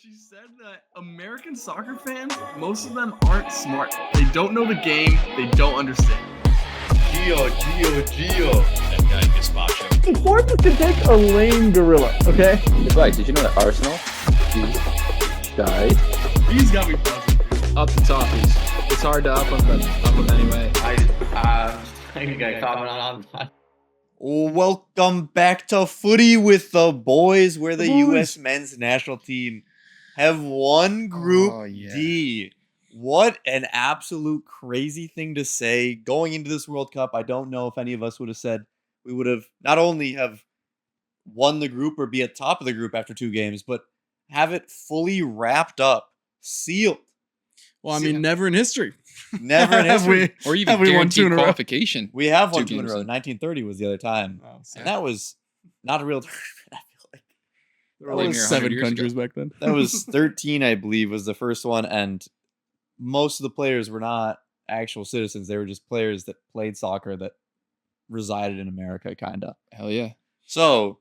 She said that American soccer fans, most of them aren't smart. They don't know the game. They don't understand. Gio. That guy gazpacho. Sports can take a lame gorilla, okay? Advice, did you know that Arsenal died? He's got me buzzing. Up the Toffees. It's hard to up them anyway. I think I comment on that. Welcome back to Footy with the boys, where the U.S. men's national team have won Group D. What an absolute crazy thing to say. Going into this World Cup, I don't know if any of us would have said we would have not only have won the group or be at top of the group after 2 games, but have it fully wrapped up, sealed. Well, I mean, never in history. Never in history. Or even guaranteed qualification. We have won 2 in a row. 1930 was the other time. Oh, and that was not a real tournament, I feel like. There were only 7 countries back then. That was 13, I believe, was the first one. And most of the players were not actual citizens. They were just players that played soccer that resided in America, kind of. Hell yeah. So,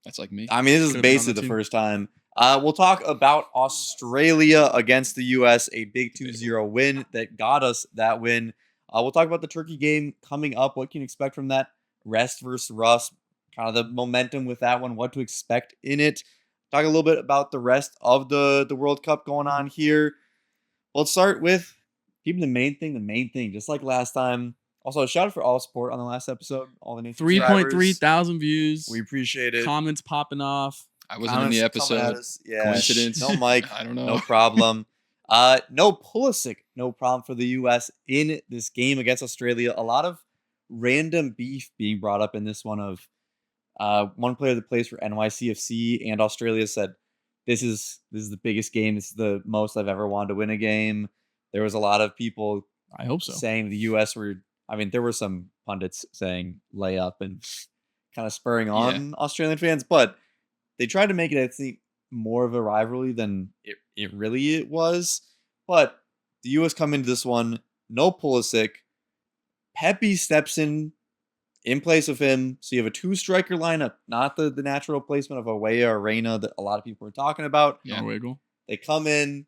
that's like me. I mean, this is basically the first time. We'll talk about Australia against the U.S., a big 2-0 win that got us that win. We'll talk about the Turkey game coming up, what you can expect from that, rest versus rust, kind of the momentum with that one, what to expect in it. Talk a little bit about the rest of the World Cup going on here. Let's start with keeping the main thing, just like last time. Also, a shout out for all support on the last episode, all the new 3.3 thousand views. We appreciate it. Comments popping off. I wasn't in the episode. Yeah. Coincidence. No Mike. I don't know. No problem. No Pulisic. No problem for the U.S. in this game against Australia. A lot of random beef being brought up in this one of one player that plays for NYCFC and Australia said, this is the biggest game. This is the most I've ever wanted to win a game. There was a lot of people I hope so. saying the U.S. were, I mean, there were some pundits saying lay up and kind of spurring on Australian fans, but they tried to make it, I think, more of a rivalry than it really was. But the U.S. come into this one, no Pulisic. Pepe steps in place of him. So you have a 2-striker lineup, not the natural placement of Awea or Reina that a lot of people are talking about. Yeah. No wiggle. They come in.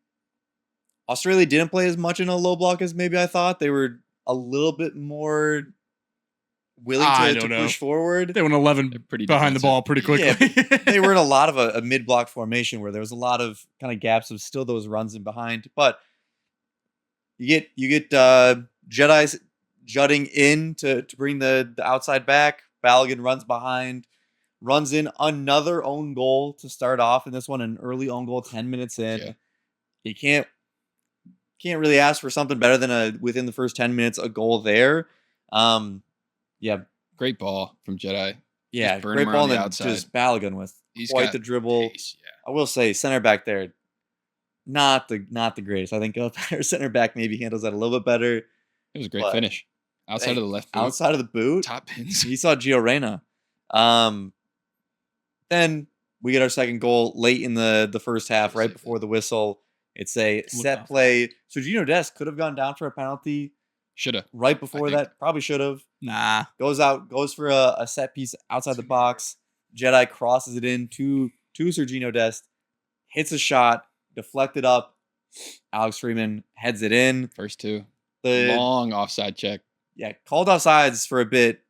Australia didn't play as much in a low block as maybe I thought. They were a little bit more willing to push forward. They went 11 behind the ball pretty quickly. Yeah, they were in a lot of a mid-block formation where there was a lot of kind of gaps of still those runs in behind. But you get Jedi's jutting in to bring the outside back. Balogun runs behind, runs in another own goal to start off in this one, an early own goal 10 minutes in. Yeah. You can't really ask for something better than within the first 10 minutes a goal there. Yeah, great ball from Jedi. Yeah, great ball, and just Balogun with quite the dribble. Pace, yeah. I will say, center back there, not the greatest. I think a better center back maybe handles that a little bit better. It was a great finish. Outside of the left boot. Outside of the boot. Top pins. He saw Gio Reyna. Then we get our second goal late in the first half, right before the whistle. It's a set play. So Gino Dest could have gone down for a penalty. Should have. Right before that. Probably should have. Nah. Goes for a set piece outside the box. Jedi crosses it in to Sergino Dest. Hits a shot. Deflected up. Alex Freeman heads it in. First 2. Long offside check. Yeah, called offsides for a bit.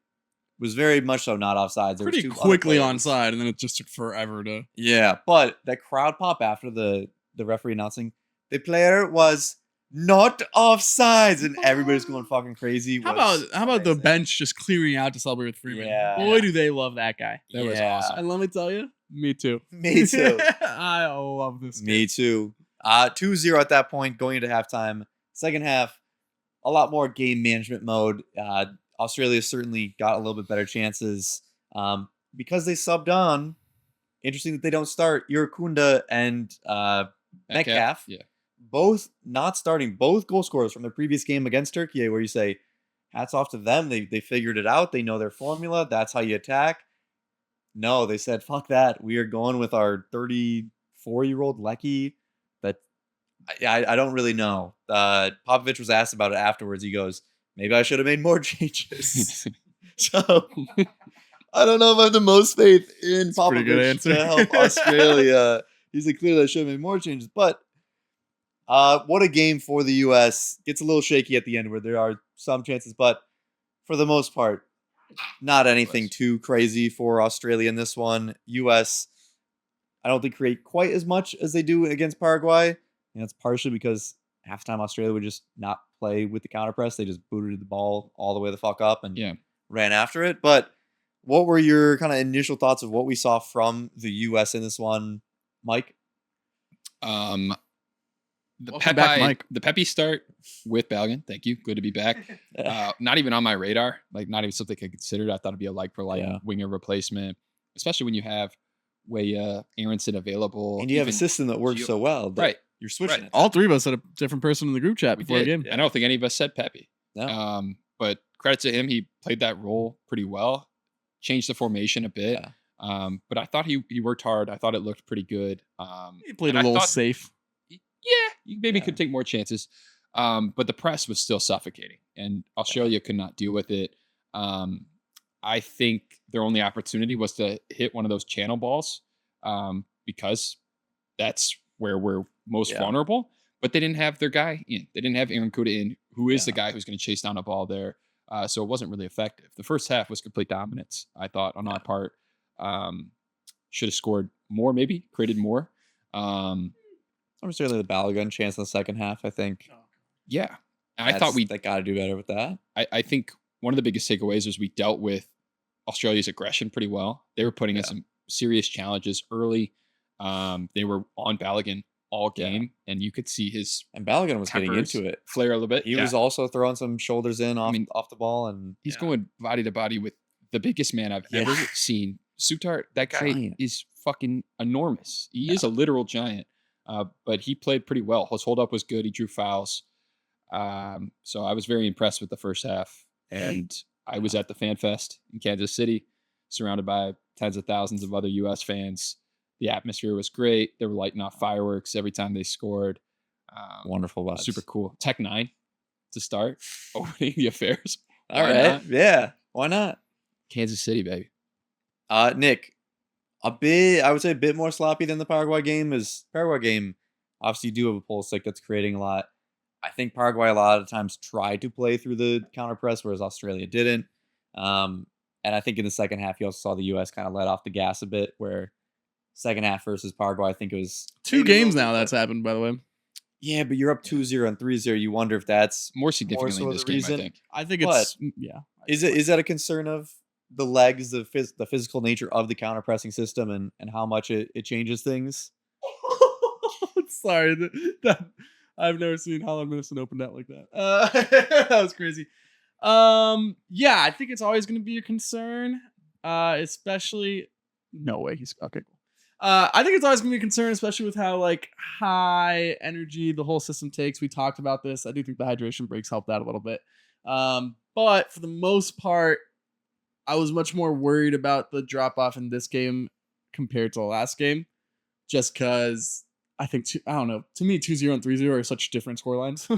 Was very much so not offsides. Pretty quickly onside, and then it just took forever to... Yeah, but that crowd pop after the referee announcing the player was not offsides, and everybody's going fucking crazy. How about the bench just clearing out to celebrate with Freeman? Yeah. Boy, do they love that guy. That was awesome. And let me tell you, me too. Me too. I love this game. Me too. 2-0 at that point, going into halftime. Second half, a lot more game management mode. Australia certainly got a little bit better chances because they subbed on. Interesting that they don't start Irakunda and Metcalf. Yeah. Both not starting, both goal scorers from their previous game against Turkey, where you say, hats off to them. They figured it out. They know their formula. That's how you attack. No, they said, fuck that. We are going with our 34-year-old Lecky. That I don't really know. Popovich was asked about it afterwards. He goes, maybe I should have made more changes. So I don't know if I have the most faith in Popovich to help Australia. He's like, clearly I should have made more changes. But what a game for the U.S. Gets a little shaky at the end where there are some chances, but for the most part, not anything too crazy for Australia in this one. U.S., I don't think create quite as much as they do against Paraguay. And that's partially because halftime Australia would just not play with the counter press. They just booted the ball all the way the fuck up and ran after it. But what were your kind of initial thoughts of what we saw from the U.S. in this one, Mike? The Welcome back, Mike. The peppy start with Balogun. Thank you. Good to be back. Not even on my radar. Like, not even something I considered. I thought it'd be a like-for-like winger replacement, especially when you have Weah, Aronson available. And you have a system that works so well. Right. You're switching it. All three of us had a different person in the group chat before the game. I don't think any of us said Pepe. No. But credit to him. He played that role pretty well. Changed the formation a bit. Yeah. But I thought he worked hard. I thought it looked pretty good. He played a little safe. Yeah, you maybe could take more chances. But the press was still suffocating, and Australia could not deal with it. I think their only opportunity was to hit one of those channel balls because that's where we're most vulnerable. But they didn't have their guy in. They didn't have Aaron Kuda in, who is the guy who's going to chase down a ball there. So it wasn't really effective. The first half was complete dominance, I thought, on our part. Should have scored more, maybe, created more. Certainly the Balogun chance in the second half, I think. Yeah. And I thought they got to do better with that. I think one of the biggest takeaways was we dealt with Australia's aggression pretty well. They were putting in some serious challenges early. They were on Balogun all game, and you could see his and Balogun was getting into it, flare a little bit. He was also throwing some shoulders in off the ball, and he's going body to body with the biggest man I've ever seen. Sutar, that guy is fucking enormous. He is a literal giant. But he played pretty well. His hold up was good. He drew fouls. So I was very impressed with the first half. And I was at the Fan Fest in Kansas City, surrounded by tens of thousands of other U.S. fans. The atmosphere was great. They were lighting off fireworks every time they scored. Wonderful vibes. Super cool. Tech 9 to start opening the affairs. All right. Yeah. Why not? Kansas City, baby. Nick, I would say a bit more sloppy than the Paraguay game. Paraguay game, obviously you do have a Pulisic that's creating a lot. I think Paraguay a lot of times tried to play through the counter press, whereas Australia didn't. And I think in the second half, you also saw the U.S. kind of let off the gas a bit, where second half versus Paraguay, I think it was 2 games now that's happened, by the way. Yeah, but you're up 2-0 and 3-0. You wonder if that's more significantly in this game, I think it's Is that a concern of the legs, the physical nature of the counter pressing system, and how much it changes things? Sorry, that I've never seen Holland Minnesota open out like that. That was crazy. Yeah, I think it's always going to be a concern, especially. No way, he's okay. Cool. I think it's always going to be a concern, especially with how high energy the whole system takes. We talked about this. I do think the hydration breaks helped out a little bit, but for the most part, I was much more worried about the drop off in this game compared to the last game, just because I think I don't know. To me, 2-0 and 3-0 are such different scorelines.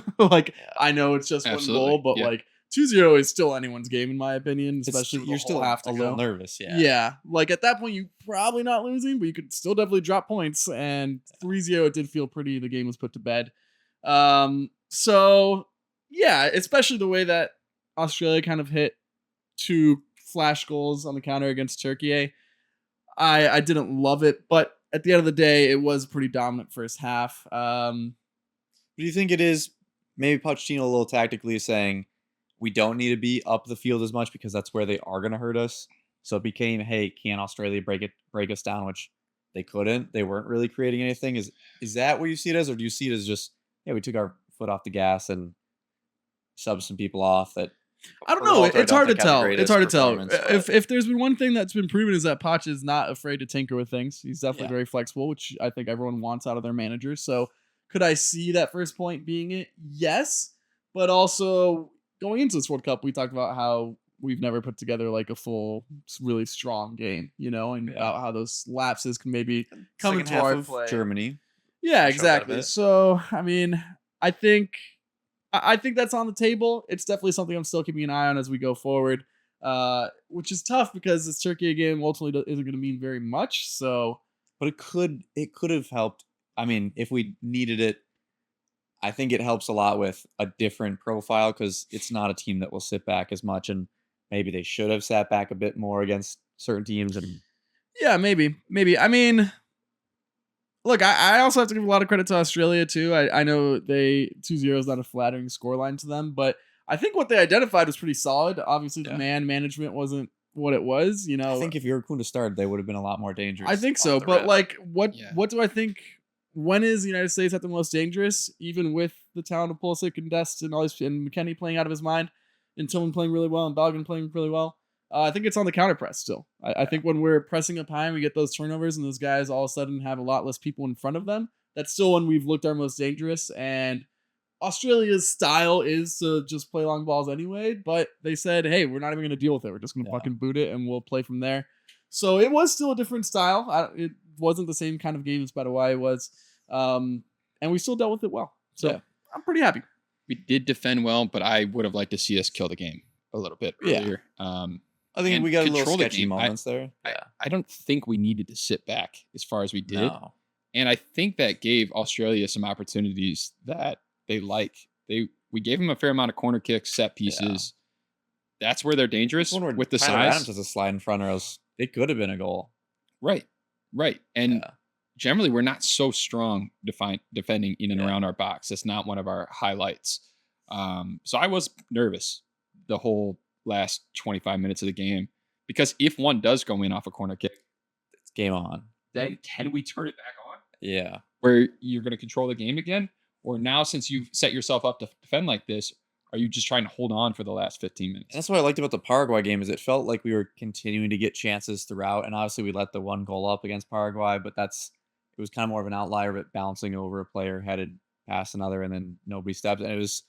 I know it's just one goal, but 2-0 is still anyone's game in my opinion. Especially you're still have to go nervous. Yeah. At that point, you probably not losing, but you could still definitely drop points. And 3-0, it did feel pretty. The game was put to bed. So yeah, especially the way that Australia kind of hit 2 flash goals on the counter against Turkey. I didn't love it, but at the end of the day, it was a pretty dominant first half. Do you think it is maybe Pochettino a little tactically saying we don't need to be up the field as much because that's where they are going to hurt us? So it became, hey, can Australia break us down? Which they couldn't. They weren't really creating anything. Is that what you see it as, or do you see it as just we took our foot off the gas and subbed some people off that? I don't know. It's hard to tell. It's hard to tell. If there's been one thing that's been proven is that Poch is not afraid to tinker with things. He's definitely very flexible, which I think everyone wants out of their managers. So could I see that first point being it? Yes. But also going into this World Cup, we talked about how we've never put together a full, really strong game, and about how those lapses can maybe come into our play. Germany. Yeah, exactly. So, I mean, I think that's on the table. It's definitely something I'm still keeping an eye on as we go forward, which is tough because this Turkey game ultimately isn't going to mean very much. So but it could have helped. I mean, if we needed it, I think it helps a lot with a different profile because it's not a team that will sit back as much, and maybe they should have sat back a bit more against certain teams. And Yeah, maybe. I mean, look, I also have to give a lot of credit to Australia too. I know 2-0 is not a flattering scoreline to them, but I think what they identified was pretty solid. Obviously, the man management wasn't what it was. You know, I think if Irakunda started, they would have been a lot more dangerous. I think so, off the but rip. like, what Yeah. what do I think? When is the United States at the most dangerous? Even with the talent of Pulisic and Dest and all these, and McKennie playing out of his mind, and Tillman playing really well, and Balogun playing really well. I think it's on the counter press still. I think when we're pressing up high and we get those turnovers and those guys all of a sudden have a lot less people in front of them, that's still when we've looked our most dangerous. And Australia's style is to just play long balls anyway, but they said, hey, we're not even going to deal with it. We're just going to fucking boot it and we'll play from there. So it was still a different style. It wasn't the same kind of game as Paraguay was. And we still dealt with it well. So I'm pretty happy. We did defend well, but I would have liked to see us kill the game a little bit earlier. I think and we got a little control the sketchy game. moments there. I don't think we needed to sit back as far as we did. No. And I think that gave Australia some opportunities that they like. We gave them a fair amount of corner kicks, set pieces. That's where they're dangerous with the Tyler size. Adams has a slide in front of us. It could have been a goal. Right. And generally, we're not so strong defending in and around our box. That's not one of our highlights. So I was nervous the whole last 25 minutes of the game because if one does go in off a corner kick, It's game on. then can we turn it back on? Yeah. Where you're going to control the game again? Or now, since you've set yourself up to defend like this, are you just trying to hold on for the last 15 minutes? And that's what I liked about the Paraguay game is it felt like we were continuing to get chances throughout. And obviously we let the one goal up against Paraguay, but it was kind of more of an outlier of it bouncing over a player headed past another and then nobody stepped. And it's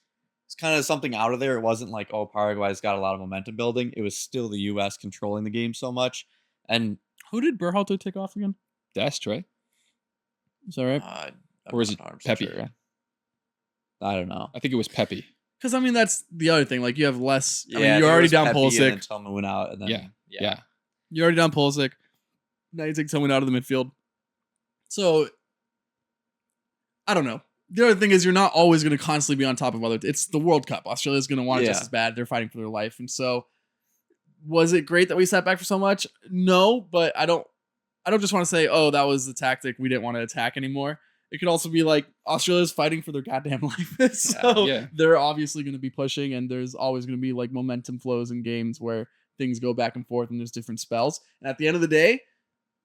kind of something out of there. It wasn't like, oh, Paraguay's got a lot of momentum building. It was still the U.S. controlling the game so much. And Who did Berhalter take off again? Dest, right? Is that right? I'm Or is not it 100% Pepe? sure. I don't know. I think it was Pepe. Because I mean, that's the other thing. Like you have less. I mean, there you're already was down Pepe and then Pulisic. Tillman went out. And then, Yeah. You're already down Pulisic. Now you take someone out of the midfield. So I don't know. The other thing is you're not always going to constantly be on top of other. It's the World Cup. Australia's going to want it just Yeah. as bad. They're fighting for their life, and so was it great that we sat back for so much? No, but I don't just want to say, oh, that was the tactic. We didn't want to attack anymore. It could also be like Australia's fighting for their goddamn life, so Yeah. they're obviously going to be pushing, and there's always going to be like momentum flows in games where things go back and forth, and there's different spells. And at the end of the day,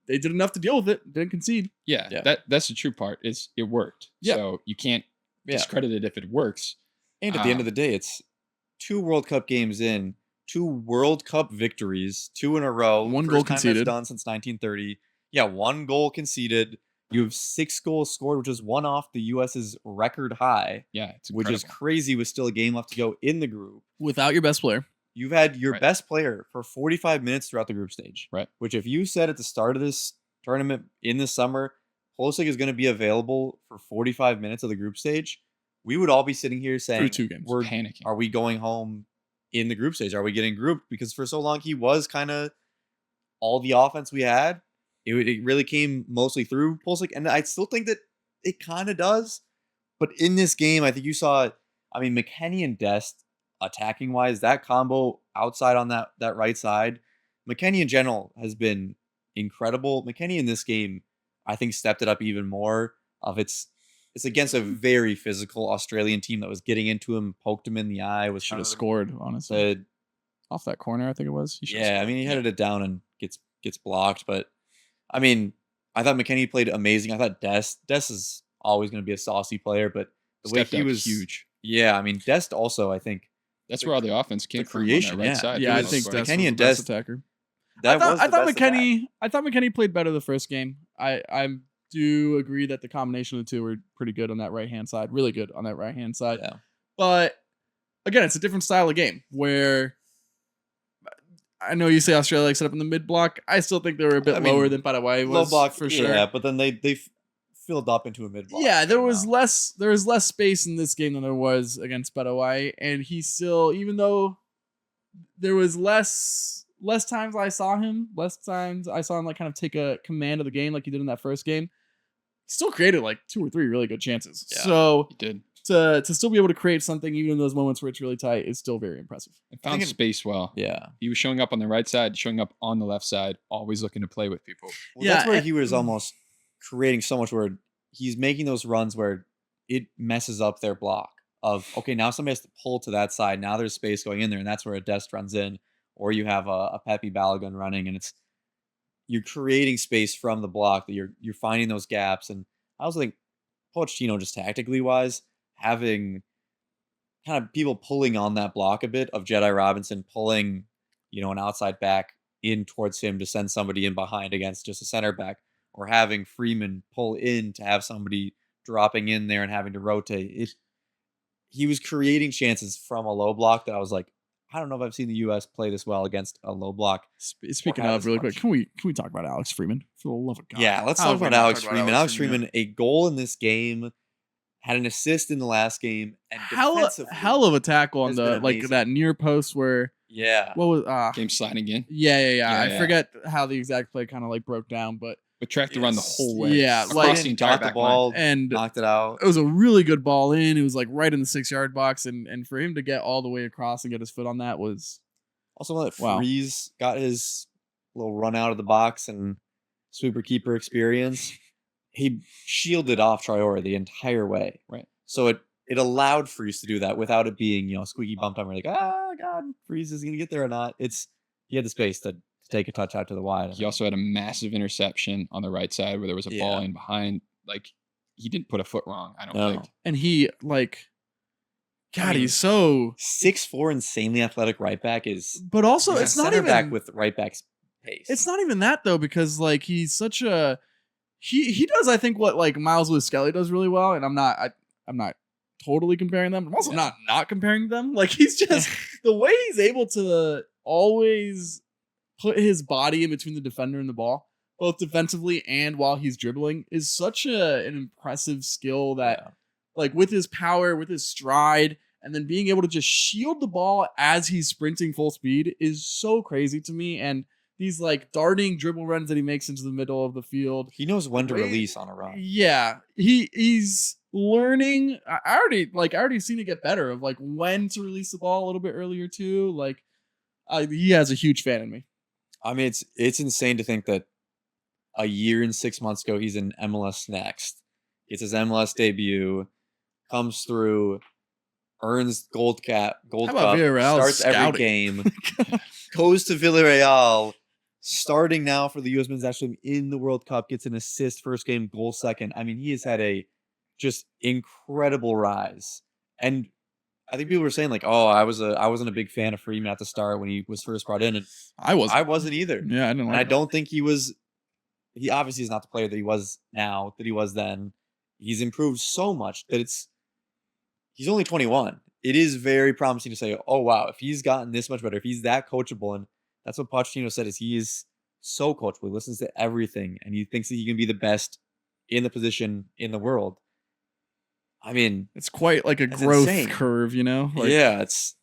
they did enough to deal with it. Didn't concede. Yeah. That's the true part is it worked. Yeah. So you can't discredit it if it works. And at the end of the day, it's 2 World Cup games in, 2 World Cup victories, 2 in a row. One First goal time that's conceded. done since 1930. Yeah, 1 goal conceded. You have 6 goals scored, which is one off the U.S.'s record high, Yeah, it's which is incredible. crazy with still a game left to go in the group. Without your best player. You've had your Right. best player for 45 minutes throughout the group stage. Right. Which if you said at the start of this tournament in the summer, Pulisic is going to be available for 45 minutes of the group stage, we would all be sitting here saying, Through 2 games. we're panicking. are we going home in the group stage? Are we getting grouped? Because for so long, he was kind of all the offense we had. It really came mostly through Pulisic. And I still think that it kind of does. But in this game, I think you saw, McKennie and Dest, attacking-wise, that combo outside on that right side, McKennie in general has been incredible. McKennie in this game, I think, stepped it up even more. It's against a very physical Australian team that was getting into him, poked him in the eye. Should have scored, honestly. The, Off that corner, I think it was. He should've yeah, scored. he headed it down and gets blocked. But I thought McKennie played amazing. I thought Dest is always going to be a saucy player, but the way Stepped he up was huge. Yeah, Dest also, I think That's where all the offense came from. creation, On that right yeah. side, Yeah, for I the think most part. Dest McKennie was and the best Dest- attacker. that was I the thought best attack. McKennie played better the first game. I do agree that the combination of the two were pretty good on that right hand side. Really good on that right hand side. Yeah. But again, it's a different style of game where I know you say Australia like set up in the mid block. I still think they were a bit lower than Paraguay was Low block for sure. Yeah, but then they filled up into a mid block. Yeah, there was somehow. less space in this game than there was against Paraguay, and he still, even though there was less less times I saw him like kind of take a command of the game like he did in that first game. Still created like 2 or 3 really good chances. Yeah, so He did. to still be able to create something even in those moments where it's really tight is still very impressive. And found space well. Yeah. He was showing up on the right side, showing up on the left side, always looking to play with people. Well, Yeah, that's where and- he was almost creating so much where he's making those runs where it messes up their block of, okay, now somebody has to pull to that side. Now there's space going in there, and that's where a Dest runs in. Or you have a Pepe Balogun running, and you're creating space from the block that you're finding those gaps. And I also think Pochettino, just tactically wise, having kind of people pulling on that block a bit of Jedi Robinson pulling, an outside back in towards him to send somebody in behind against just a center back, or having Freeman pull in to have somebody dropping in there and having to rotate. He was creating chances from a low block that I was like, I don't know if I've seen the U.S. play this well against a low block. Speaking have of, as really much. quick, can we talk about Alex Freeman? For the love of God. Yeah, let's How talk have we about not Alex talked about Freeman. Alex Freeman, yet? a goal in this game, had an assist in the last game, and Hell defensively, of a tackle on has the been amazing. that near post where yeah, what was Game sliding in. yeah. I Yeah. forget how the exact play kind of like broke down, but But tracked to run the whole way. Yeah, Across like- the entire got the back line. ball, and knocked it out. it was a really good ball in. It was like right in the 6-yard box, and for him to get all the way across and get his foot on that was Also, let Wow. Freeze got his little run out of the box and sweeper keeper experience. He shielded off Traore the entire way. Right. So it allowed Freeze to do that without it being, squeaky bum time. We're like, God, Freeze is gonna get there or not. He had the space to take a touch out to the wide. He also had a massive interception on the right side where there was a ball Yeah. in behind. Like, he didn't put a foot wrong, I don't No. think. and he like God, I mean, he's so 6'4", insanely athletic right back is but also he's a it's not center even back with right back's pace. it's not even that though, because like he's such a he does I think what like Miles Lewis Skelly does really well, and I'm not totally comparing them. I'm also not comparing them. Like he's just the way he's able to always put his body in between the defender and the ball, both defensively and while he's dribbling, is such an impressive skill that like with his power, with his stride, and then being able to just shield the ball as he's sprinting full speed is so crazy to me. And these like darting dribble runs that he makes into the middle of the field. He knows when to Wait, release on a run. Yeah, he's learning. I already seen it get better of like when to release the ball a little bit earlier too. Like he has a huge fan in me. I mean, it's insane to think that a year and 6 months ago he's in MLS next. Gets his MLS debut, comes through, earns Gold How about Cup, Villarreal's starts every scouting? game, goes to Villarreal, starting now for the U.S. Men's National Team in the World Cup, gets an assist first game, goal second. I mean, he has had a just incredible rise. And I think people were saying like, "Oh, I wasn't a big fan of Freeman at the start when he was first brought in," and I wasn't either. Yeah, I didn't And like I that. don't think he was. He obviously is not the player that he was now, that he was then. He's improved so much that he's only 21. It is very promising to say, oh wow, if he's gotten this much better, if he's that coachable, and that's what Pochettino said, is he is so coachable. He listens to everything, and he thinks that he can be the best in the position in the world. I mean, It's quite like a That's growth insane. curve, Like, yeah, it's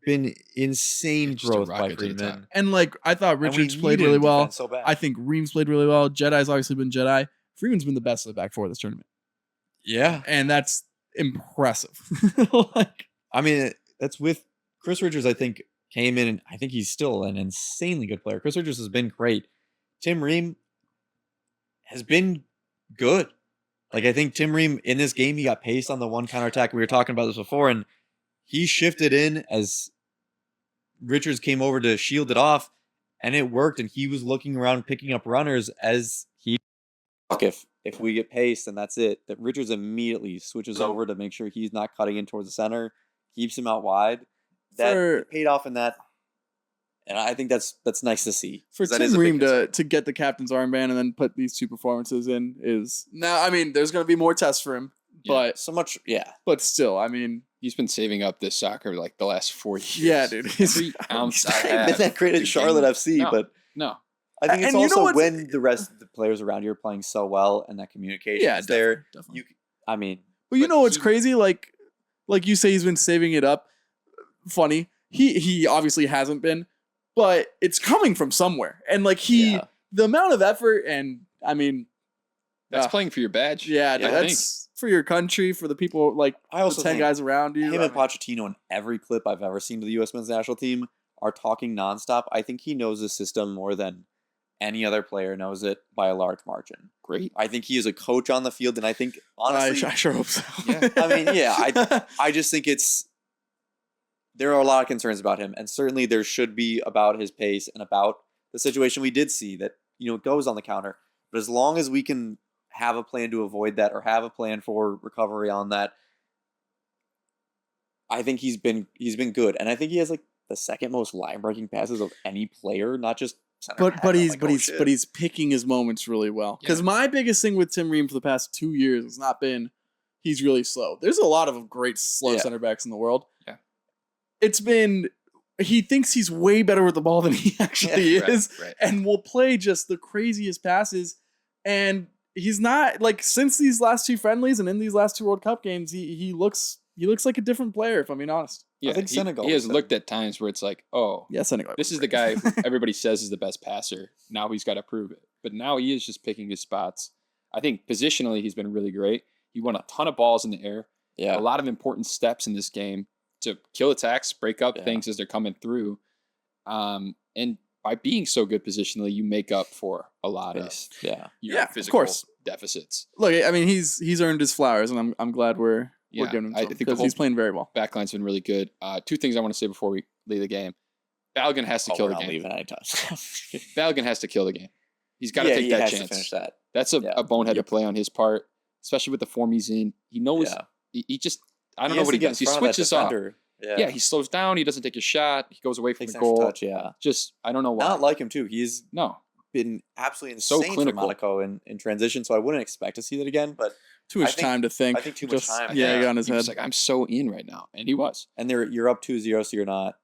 been insane Just a growth by rocket to the top. Freeman. And like I thought And we Richards played needed really him well. defense so bad. I think Reams played really well. Jedi's obviously been Jedi. Freeman's been the best of the back four this tournament, Yeah, and that's impressive. Like, I mean, that's with Chris Richards, I think, came in, and I think he's still an insanely good player. Chris Richards has been great. Tim Ream has been good. Like, I think Tim Ream in this game, he got paced on the one counterattack. We were talking about this before, and he shifted in as Richards came over to shield it off, and it worked. And he was looking around, picking up runners as he. If we get paced, then that's it. That Richards immediately switches over to make sure he's not cutting in towards the center, keeps him out wide. That For- paid off in that, and I think that's nice to see. for 'cause that is Tim a big Ream concern. to get the captain's armband and then put these two performances in is now. I mean, there's going to be more tests for him, Yeah. so much, yeah. but still, I mean, He's been saving up this soccer like the last 4 years. yeah, dude. Every ounce I He's have. been that great at to Charlotte gain- FC, No. but No. I think it's And you know also what's- when the rest of the players around you are playing so well and that communication Yeah, is there. definitely. I mean, But you But know what's he- crazy? Like you say, he's been saving it up. Funny. He obviously hasn't been, but it's coming from somewhere. And like Yeah. the amount of effort, and I mean, That's playing for your badge. yeah, I that's for your country, for the people, like I also the 10 think guys around you. him I and mean, Pochettino in every clip I've ever seen to the U.S. men's national team are talking nonstop. I think he knows the system more than any other player knows it by a large margin. Great. I think he is a coach on the field, and I think I honestly, sure hope so. Yeah. I mean, yeah, I just think there are a lot of concerns about him, and certainly there should be about his pace and about the situation we did see that goes on the counter. But as long as we can have a plan to avoid that or have a plan for recovery on that, I think he's been good, and I think he has like the second most line breaking passes of any player, not just center back. But I'm he's like, but oh, he's shit. but he's picking his moments really well. Because Yeah. my biggest thing with Tim Ream for the past 2 years has not been he's really slow. There's a lot of great slow Yeah. center backs in the world. Yeah. It's been he thinks he's way better with the ball than he actually Right, is, right. and will play just the craziest passes. And he's not like since these last 2 friendlies and in these last 2 World Cup games, he looks like a different player. If I'm being honest. Yeah, think Senegal he has was looked at times where it's like, oh, Yes, anyway. this is the guy who everybody says is the best passer. Now he's got to prove it. But now he is just picking his spots. I think positionally he's been really great. He won a ton of balls in the air. Yeah. A lot of important steps in this game to kill attacks, break up Yeah. things as they're coming through. And by being so good positionally, you make up for a lot of Yeah. your Yeah, of physical course. deficits. Look, I mean, he's earned his flowers, and I'm glad we're Yeah, giving him I to him think the because whole- he's playing very well. Backline's been really good. 2 things I want to say before we leave the game. Balogun has to kill we're the not game. leaving anytime. Balogun has to kill the game. He's got to take he that has chance. to finish that. That's a Yeah. boneheaded play on his part, especially with the form he's in. He knows Yeah. he just I don't He know has what to he get in does. He front of that switches off. defender. Yeah, he slows down. He doesn't take a shot. He goes away from Takes the an extra goal. touch. Yeah. Just I don't know why. Not like him too. He's No, been absolutely So insane for clinical. Monaco in transition, so I wouldn't expect to see that again. But Too much I think- time to think. I think too much time, Yeah, yeah. he got on his he was head. like I'm so in right now, and he was. and you're up 2-0, so you're not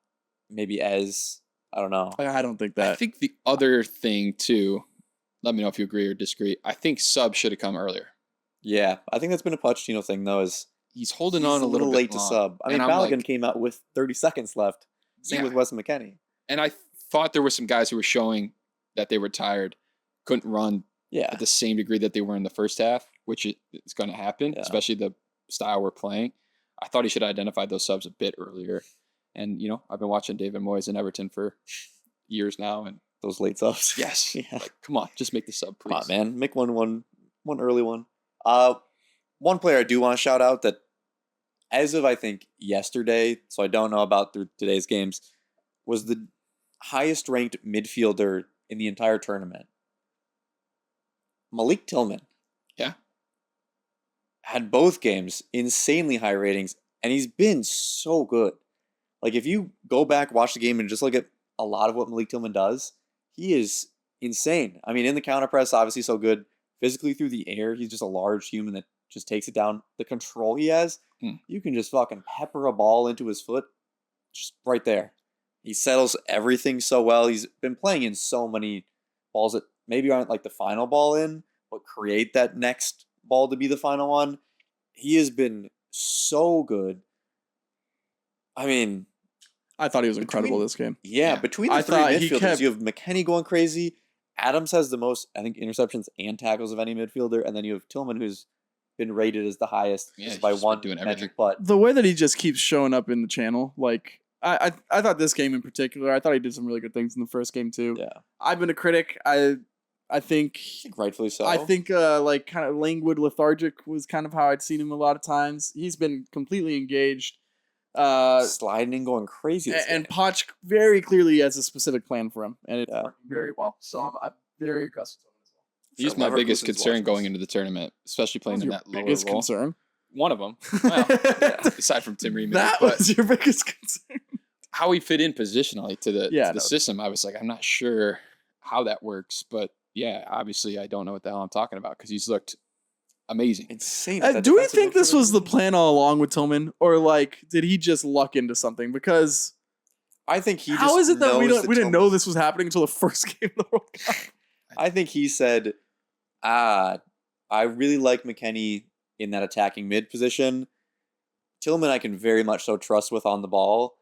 maybe as I don't know. I don't think I that. think the other thing too. Let me know if you agree or disagree. I think Sub should have come earlier. Yeah, I think that's been a Pochettino thing though. Is He's holding he's on a little bit late to long. sub. I mean, And I'm Balogun like- came out with 30 seconds left. Same Yeah. with Wes McKennie. And I thought there were some guys who were showing that they were tired, couldn't run Yeah, at the same degree that they were in the first half, which is going to happen, Yeah. especially the style we're playing. I thought he should have identified those subs a bit earlier. And, I've been watching David Moyes and Everton for years now. And those late subs. yes, Yeah. like, come on, just make the sub, please. Come on, man. Make one early one. One player I do want to shout out that as of I think yesterday, so I don't know about through today's games, was the highest ranked midfielder in the entire tournament. Malik Tillman. Yeah. Had both games insanely high ratings, and he's been so good. Like if you go back, watch the game, and just look at a lot of what Malik Tillman does, he is insane. I mean, in the counter press, obviously so good. Physically through the air, he's just a large human that just takes it down. The control he has, you can just fucking pepper a ball into his foot, just right there. He settles everything so well. He's been playing in so many balls that maybe aren't like the final ball in, but create that next ball to be the final one. He has been so good. I mean, I thought he was incredible between- this game. yeah, between the I three thought he midfielders, kept- you have McKennie going crazy. Adams has the most, I think, interceptions and tackles of any midfielder, and then you have Tillman, who's been rated as the highest Yeah, just he's by just been one doing metric. everything. But The way that he just keeps showing up in the channel, like I thought this game in particular, I thought he did some really good things in the first game too. yeah, I've been a critic. I think I think rightfully so. I think like kind of languid, lethargic was kind of how I'd seen him a lot of times. He's been completely engaged. sliding and going crazy. This And game. Poch very clearly has a specific plan for him, and it's Yeah. working very well. So I'm very aggressive to him as well. He's So my biggest Leverkusen's concern watching going this. into the tournament, especially playing in Your that lower biggest role. concern. One of them. Well, aside from Tim Ream. That but was your biggest concern. how he fit in positionally to the, Yeah, to the no. system, I was like, I'm not sure how that works. But yeah, obviously I don't know what the hell I'm talking about because he's looked amazing. Insane. at that Do we defensive think this midfielder was the position. plan all along with Tillman, or like did he just luck into something? Because I think he. how just is it that we knows didn't know Tillman- this was happening until the first game of the World Cup? I think he said, I really like McKennie in that attacking mid position. Tillman I can very much so trust with on the ball.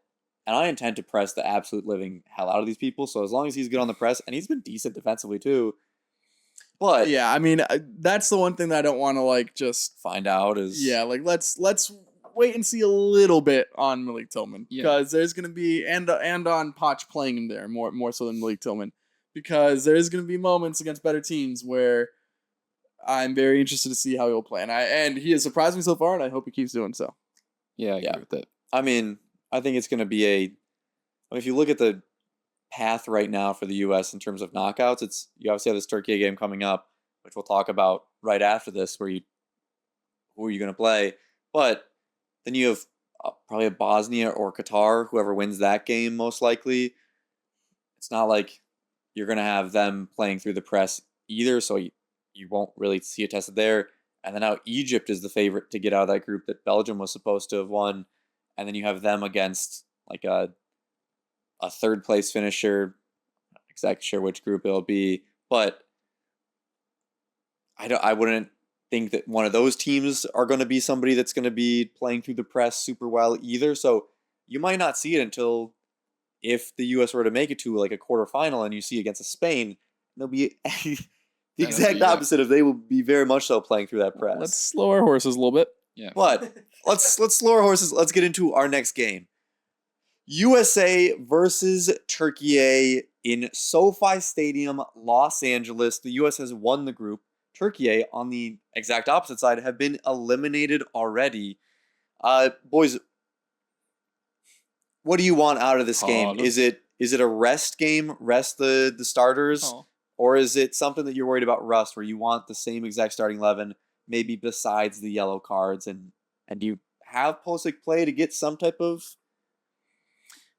and I intend to press the absolute living hell out of these people. So as long as he's good on the press, and he's been decent defensively too. But Yeah, I mean, that's the one thing that I don't want to like just find out is let's wait and see a little bit on Malik Tillman Yeah. because there's gonna be and on Poch playing him there more so than Malik Tillman because there's gonna be moments against better teams where I'm very interested to see how he'll play and he has surprised me so far and I hope he keeps doing so. Yeah, I agree with that. I mean, I think it's going to be if you look at the path right now for the U.S. in terms of knockouts, you obviously have this Turkey game coming up, which we'll talk about right after this, who are you going to play? But then you have probably a Bosnia or Qatar, whoever wins that game most likely. It's not like you're going to have them playing through the press either, so you won't really see it tested there. And then now Egypt is the favorite to get out of that group that Belgium was supposed to have won. And then you have them against like a third place finisher. Not exactly sure which group it'll be, but I wouldn't think that one of those teams are going to be somebody that's going to be playing through the press super well either. So you might not see it until if the U.S. were to make it to like a quarterfinal and you see against Spain, they'll be the exact opposite of they will be very much so playing through that press. Let's slow our horses a little bit. Yeah. But let's slow our horses. Let's get into our next game. USA versus Turkey in SoFi Stadium, Los Angeles. The U.S. has won the group. Turkey, on the exact opposite side, have been eliminated already. Boys, what do you want out of this game? Is it a rest game, rest the starters? Or is it something that you're worried about rust, where you want the same exact starting 11, maybe besides the yellow cards? And do you have Pulisic play to get some type of...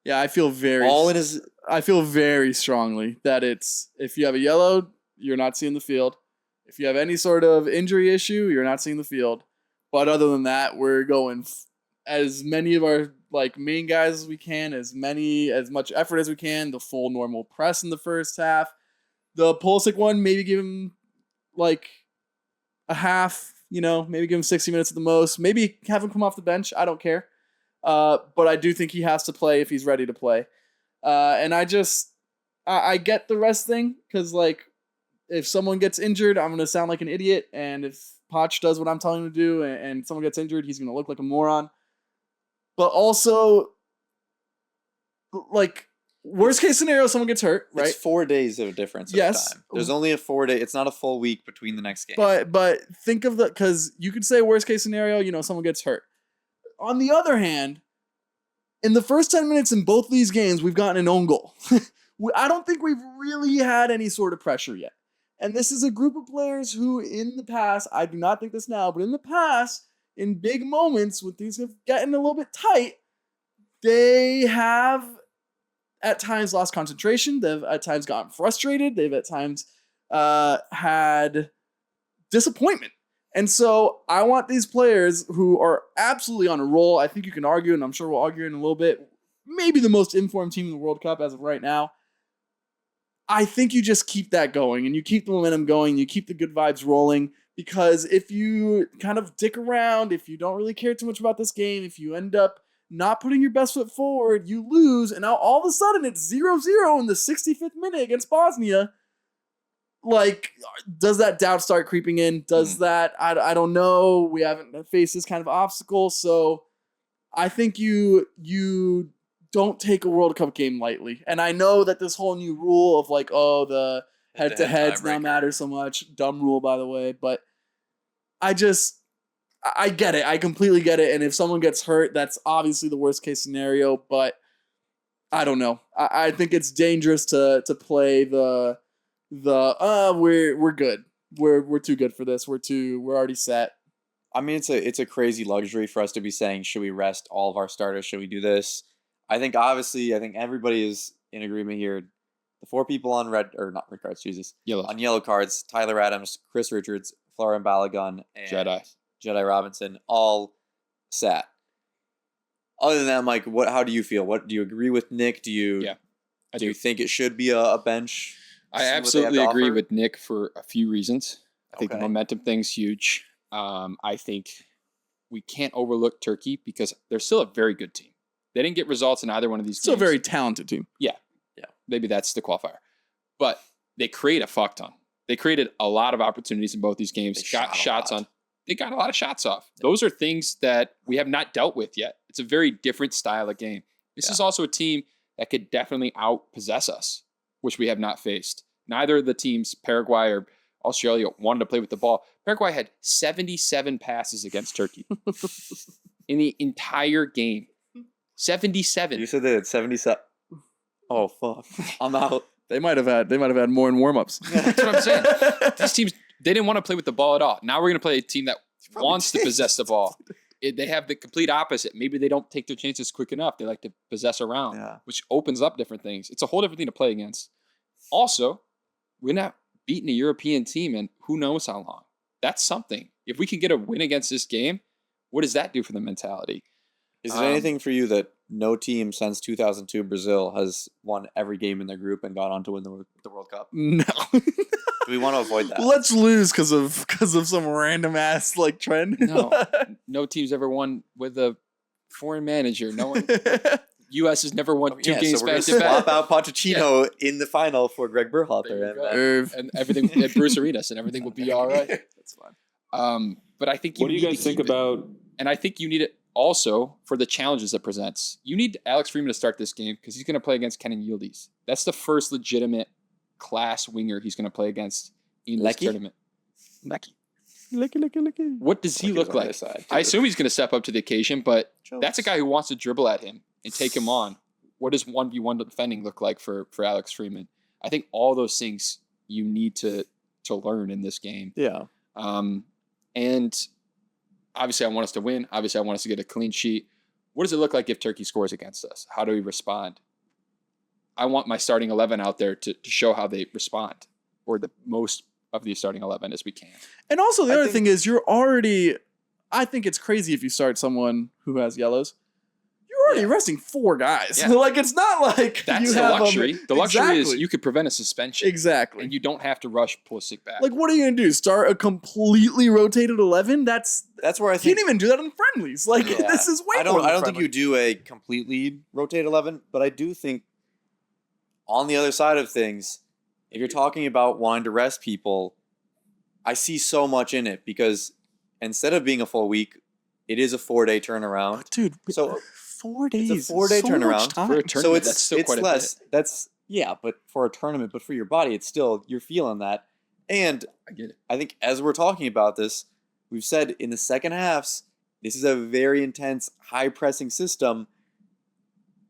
Yeah, I feel very strongly that it's if you have a yellow, you're not seeing the field. If you have any sort of injury issue, you're not seeing the field. But other than that, we're going as many of our like main guys as we can, as much effort as we can, the full normal press in the first half. The Pulisic one, maybe give him like a half, maybe give him 60 minutes at the most. Maybe have him come off the bench. I don't care. But I do think he has to play if he's ready to play. And I get the rest thing because, like, if someone gets injured, I'm going to sound like an idiot. And if Poch does what I'm telling him to do and someone gets injured, he's going to look like a moron. But also, like, worst case scenario, someone gets hurt, right? It's 4 days of difference. Yes. Time. There's only a 4 day. It's not a full week between the next game. But think of because you could say worst case scenario, someone gets hurt. On the other hand, in the first 10 minutes in both these games, we've gotten an own goal. I don't think we've really had any sort of pressure yet. And this is a group of players who, in the past, I do not think this now, but in the past, in big moments when things have gotten a little bit tight, they have at times lost concentration. They've at times gotten frustrated. They've at times had disappointment. And so I want these players who are absolutely on a roll. I think you can argue, and I'm sure we'll argue in a little bit, maybe the most informed team in the World Cup as of right now. I think you just keep that going, and you keep the momentum going, you keep the good vibes rolling, because if you kind of dick around, if you don't really care too much about this game, if you end up not putting your best foot forward, you lose, and now all of a sudden it's 0-0 in the 65th minute against Bosnia. Like, does that doubt start creeping in? Does that, I don't know. We haven't faced this kind of obstacle. So I think you don't take a World Cup game lightly. And I know that this whole new rule of like, the head-to-heads now matter so much. Dumb rule, by the way. But I get it. I completely get it. And if someone gets hurt, that's obviously the worst case scenario. But I don't know. I think it's dangerous to play we're good. We're too good for this. We're already set. I mean, it's a crazy luxury for us to be saying, should we rest all of our starters? Should we do this? I think everybody is in agreement here. The 4 people on yellow cards, Tyler Adams, Chris Richards, Florian Balogun, and Jedi Robinson, all sat. Other than that, Mike, how do you feel? What do you agree with Nick? Do you think it should be a bench? I absolutely agree with Nick for a few reasons. I think the momentum thing's huge. I think we can't overlook Turkey because they're still a very good team. They didn't get results in either one of these Still a games. very talented team. Maybe that's the qualifier. But they create a fuck ton. They created a lot of opportunities in both these games. They Got shot a shots lot. on. They got a lot of shots off. Those are things that we have not dealt with yet. It's a very different style of game. This is also a team that could definitely outpossess us, which we have not faced. Neither of the teams, Paraguay or Australia, wanted to play with the ball. Paraguay had 77 passes against Turkey in the entire game. 77. You said they had 77. Oh fuck! I'm out. They might have had more in warm-ups. That's what I'm saying. These teams, they didn't want to play with the ball at all. Now we're going to play a team that wants to possess the ball. They have the complete opposite. Maybe they don't take their chances quick enough. They like to possess around, which opens up different things. It's a whole different thing to play against. Also, we're not beating a European team in who knows how long. That's something. If we can get a win against this game, what does that do for the mentality? Is there anything for you that no team since 2002 Brazil has won every game in their group and gone on to win the World Cup? No. Do we want to avoid that? Let's lose because of some random ass like trend. No team's ever won with a foreign manager. No one. U.S. has never won two games so we're back to gonna back. swap out Pochettino in the final for Greg Berhalter. There you And, go. And everything at Bruce Arenas, and everything will be all right. That's fine. But I think What do you need guys to think keep it. about? And I think you need it also for the challenges it presents. You need Alex Freeman to start this game because he's going to play against Kenan Yildiz. That's the first legitimate class winger he's going to play against in this tournament. Lucky. What does he look like? I assume he's going to step up to the occasion, but that's a guy who wants to dribble at him and take him on. What does 1v1 defending look like for Alex Freeman? I think all those things you need to learn in this game. yeah. And obviously I want us to win. Obviously I want us to get a clean sheet. What does it look like if Turkey scores against us? How do we respond? I want my starting 11 out there to show how they respond, or the most of the starting 11 as we can. And also the I other think- thing is I think it's crazy if you start someone who has yellows. You're already resting 4 guys. Yeah. Like it's not like That's you the have luxury. The luxury is Exactly. you could prevent a suspension. Exactly. And you don't have to rush Pulisic back. Like what are you gonna do? Start a completely rotated 11? That's That's where I you think can't even do that in friendlies. Like Yeah. this is way I more don't than think friendly. you do a completely rotate 11, but I do think on the other side of things, if you're talking about wanting to rest people, I see so much in it because instead of being a full week, it is a 4-day turnaround. Dude, So 4 days. it's a 4-day so much turnaround. time. For a So tournament, it's that's still it's quite a less. bit. That's but for a tournament, but for your body, it's still you're feeling that. And I get it. I think as we're talking about this, we've said in the second halves, this is a very intense, high pressing system.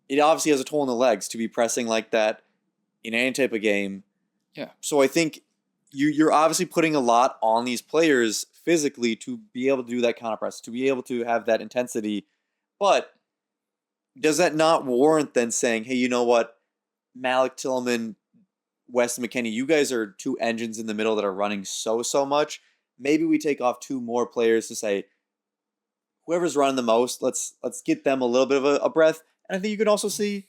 It obviously has a toll in the legs to be pressing like that in any type of game. Yeah. So I think you're obviously putting a lot on these players physically to be able to do that counter press, to be able to have that intensity. But does that not warrant then saying, hey, you know what, Malik Tillman, Weston McKennie, you guys are 2 engines in the middle that are running so much. Maybe we take off 2 more players to say, whoever's running the most, let's get them a little bit of a breath. And I think you can also see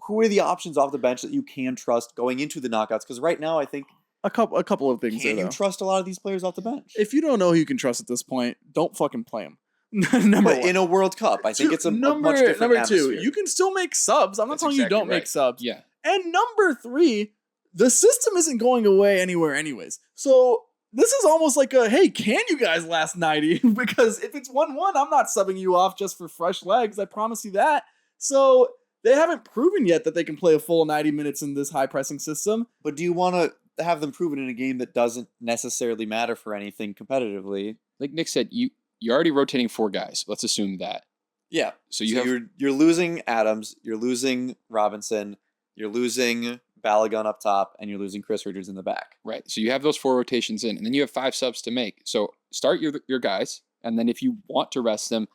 who are the options off the bench that you can trust going into the knockouts. Because right now, I think A couple of things can there, you though. trust a lot of these players off the bench? If you don't know who you can trust at this point, don't fucking play them. Number But one. in a World Cup, I think it's a much different number atmosphere. 2, you can still make subs. I'm not That's telling you exactly don't make right. subs. Yeah. And number 3, the system isn't going away anywhere anyways. So this is almost like a, hey, can you guys last 90? Because if it's 1-1, I'm not subbing you off just for fresh legs. I promise you that. So they haven't proven yet that they can play a full 90 minutes in this high pressing system. But do you want to have them proven in a game that doesn't necessarily matter for anything competitively? Like Nick said, you're already rotating 4 guys. Let's assume that. Yeah. So you have you're losing Adams, you're losing Robinson, you're losing Balogun up top, and you're losing Chris Richards in the back. right. So you have those 4 rotations in, and then you have 5 subs to make. So start your guys, and then if you want to rest them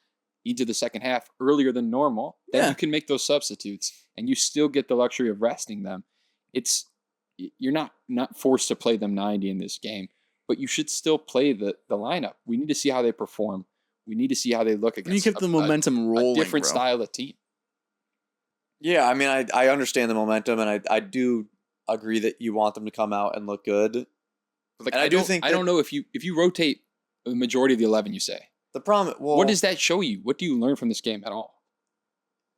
into the second half earlier than normal, then Yeah. you can make those substitutes, and you still get the luxury of resting them. You're not forced to play them 90 in this game, but you should still play the lineup. We need to see how they perform. We need to see how they look And you against keep the momentum a rolling. different bro. style of team. Yeah, I mean, I understand the momentum, and I do agree that you want them to come out and look good. Like, And I do think I that- don't know if you rotate the majority of the 11, you say. The problem, well, What does that show you? What do you learn from this game at all?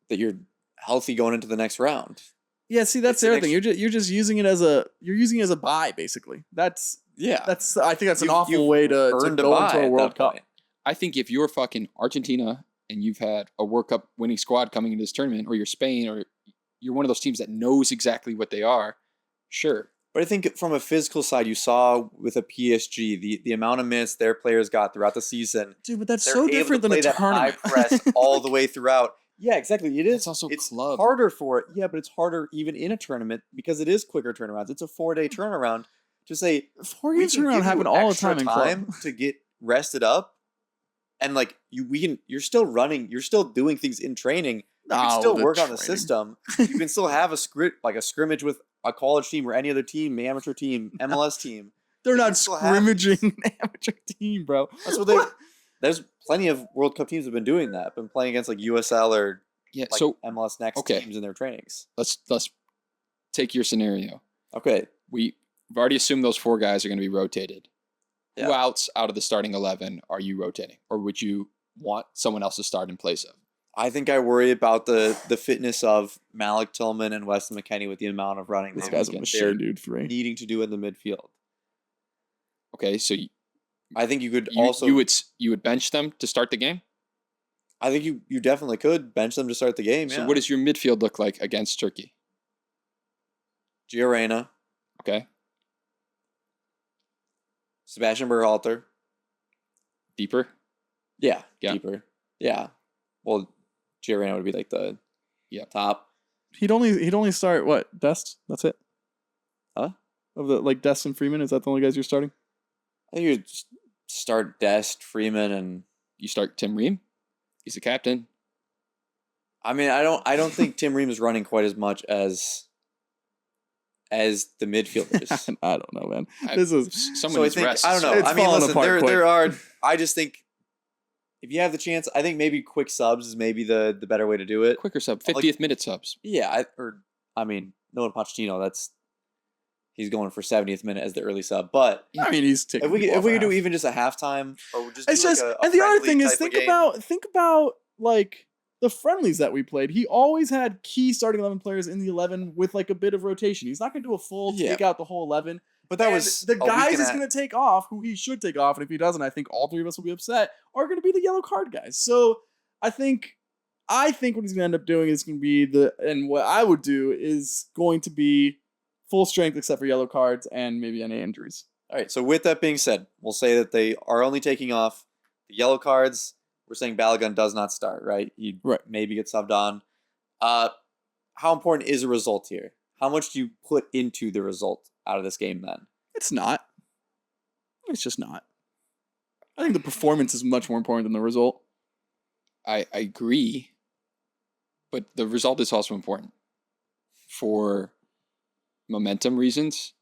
that you're healthy going into the next round. Yeah, see, that's It's the an other thing. You're just using it as a buy, basically. I think that's an awful You've way to earned go bye into a at World that Cup. point. I think if you're fucking Argentina and you've had a World Cup winning squad coming into this tournament, or you're Spain, or you're one of those teams that knows exactly what they are, sure. But I think from a physical side, you saw with a PSG, the amount of minutes their players got throughout the season. Dude, but that's They're so able different to than play a that tournament. high press all the way throughout. Yeah, exactly. It is. It's also it's club. harder for it. Yeah, but it's harder even in a tournament because it is quicker turnarounds. It's a 4-day turnaround. To say 4 games turnaround happen all the time in club. to get rested up, and like you're still running. You're still doing things in training. You can still work on the system. You can still have a scrimmage with a college team or any other team, amateur team, MLS team. They're You not can still have- scrimmaging an amateur team, bro. That's what they. There's plenty of World Cup teams have been doing that. Been playing against like USL or Yeah. like So MLS Next okay. teams in their trainings. let's take your scenario. Okay. We've already assumed those 4 guys are going to be rotated. Who Yeah. out of the starting 11 are you rotating, or would you want someone else to start in place of? I think I worry about the fitness of Malik Tillman and Weston McKennie with the amount of running This they're guy's a machine, dude. Three. needing to do in the midfield. Okay, so I think you could also. you would bench them to start the game. I think you definitely could bench them to start the game. So Yeah. what does your midfield look like against Turkey? Gio Reyna, Okay, Sebastian Berhalter. deeper. Yeah, Yeah. deeper. Yeah. Well, Gio Reyna would be like the top. He'd only start what? Dest? That's it. Huh? Of the Dest and Freeman, is that the only guys you're starting? I think you would start Dest, Freeman, and You start Tim Ream. He's the captain. I mean, I don't think Tim Ream is running quite as much as the midfielders. I don't know, man. I- This is someone So I needs think rest. I don't know. It's I mean, falling listen, apart quick. there are. I just think if you have the chance, I think maybe quick subs is maybe the better way to do it. Quicker sub, Like- 50th minute subs. Yeah, I mean, Nolan Pochettino. He's going for 70th minute as the early sub. But I mean, he's taking. if we people could off do half. even just a halftime, or just It's do just, like a and the other friendly thing is, type of think about like the friendlies that we played. He always had key starting 11 players in the 11 with like a bit of rotation. He's not going to do a full Yeah. take out the whole 11. But that And was the a week guys and he's a- going to take off, who he should take off, and if he doesn't, I think all 3 of us will be upset. Are going to be the yellow card guys. So I think what he's going to end up doing is going to be and what I would do is going to be full strength except for yellow cards and maybe any injuries. All right. So with that being said, we'll say that they are only taking off the yellow cards. We're saying Balogun does not start, right? He Right. maybe gets subbed on. How important is a result here? How much do you put into the result out of this game then? It's not. It's just not. I think the performance is much more important than the result. I agree, but the result is also important for momentum reasons,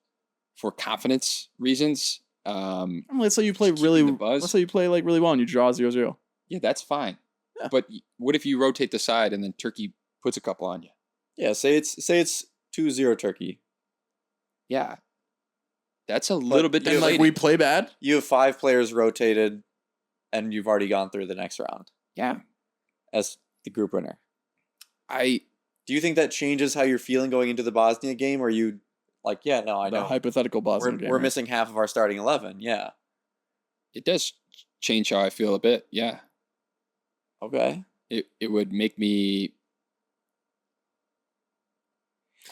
for confidence reasons. I mean, let's say you play Keeping really. the buzz. Let's say you play like really well and you draw 0-0. Yeah, that's fine. Yeah. But what if you rotate the side and then Turkey puts a couple on you? Yeah. Say it's 2-0 Turkey. Yeah, that's a little bit you know, And like deflating. we play bad. You have 5 players rotated, and you've already gone through the next round Yeah, as the group winner. I Do you think that changes how you're feeling going into the Bosnia game? Or are you like, yeah, no, I The know. hypothetical Bosnian game. We're right? missing half of our starting 11. Yeah. it does change how I feel a bit. Yeah, Okay. it would make me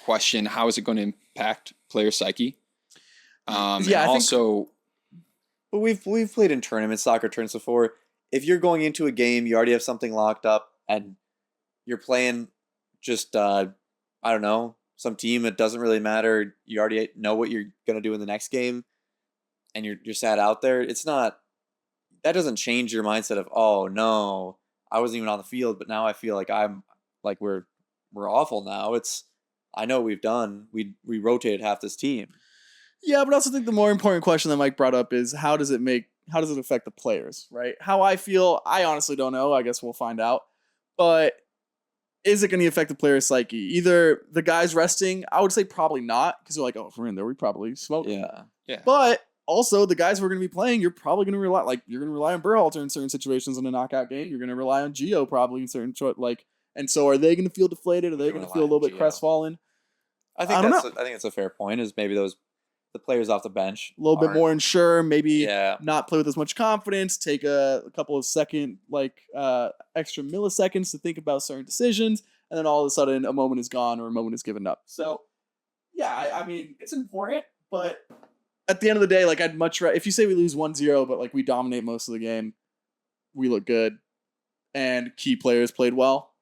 question how is it going to impact player psyche. Yeah, and I think- also But we've played in tournaments, soccer tournaments before. If you're going into a game, you already have something locked up, and you're playing just I don't know, some team. It doesn't really matter. You already know what you're gonna do in the next game, and you're sat out there. It's not. That doesn't change your mindset of, oh no, I wasn't even on the field, but now I feel like we're awful now. It's, I know what we've done. We rotated half this team. Yeah, but I also think the more important question that Mike brought up is how does it affect the players, right? How I feel, I honestly don't know. I guess we'll find out. But is it going to affect the player's psyche? Either the guys resting, I would say probably not, because they're like, oh, if we're in there, we probably smoke. Yeah. But also the guys who are going to be playing, you're probably going to rely on Berhalter in certain situations in a knockout game. You're going to rely on Gio probably in certain And so are they going to feel deflated? Are they going to feel a little bit crestfallen? I think that's a fair point. Is maybe the players off the bench A little bit more unsure, maybe Yeah. not play with as much confidence, take a couple of extra milliseconds to think about certain decisions, and then all of a sudden a moment is gone or a moment is given up. So, yeah, I mean, it's important, but at the end of the day, like, I'd much rather, if you say we lose 1-0, but like we dominate most of the game, we look good, and key players played well,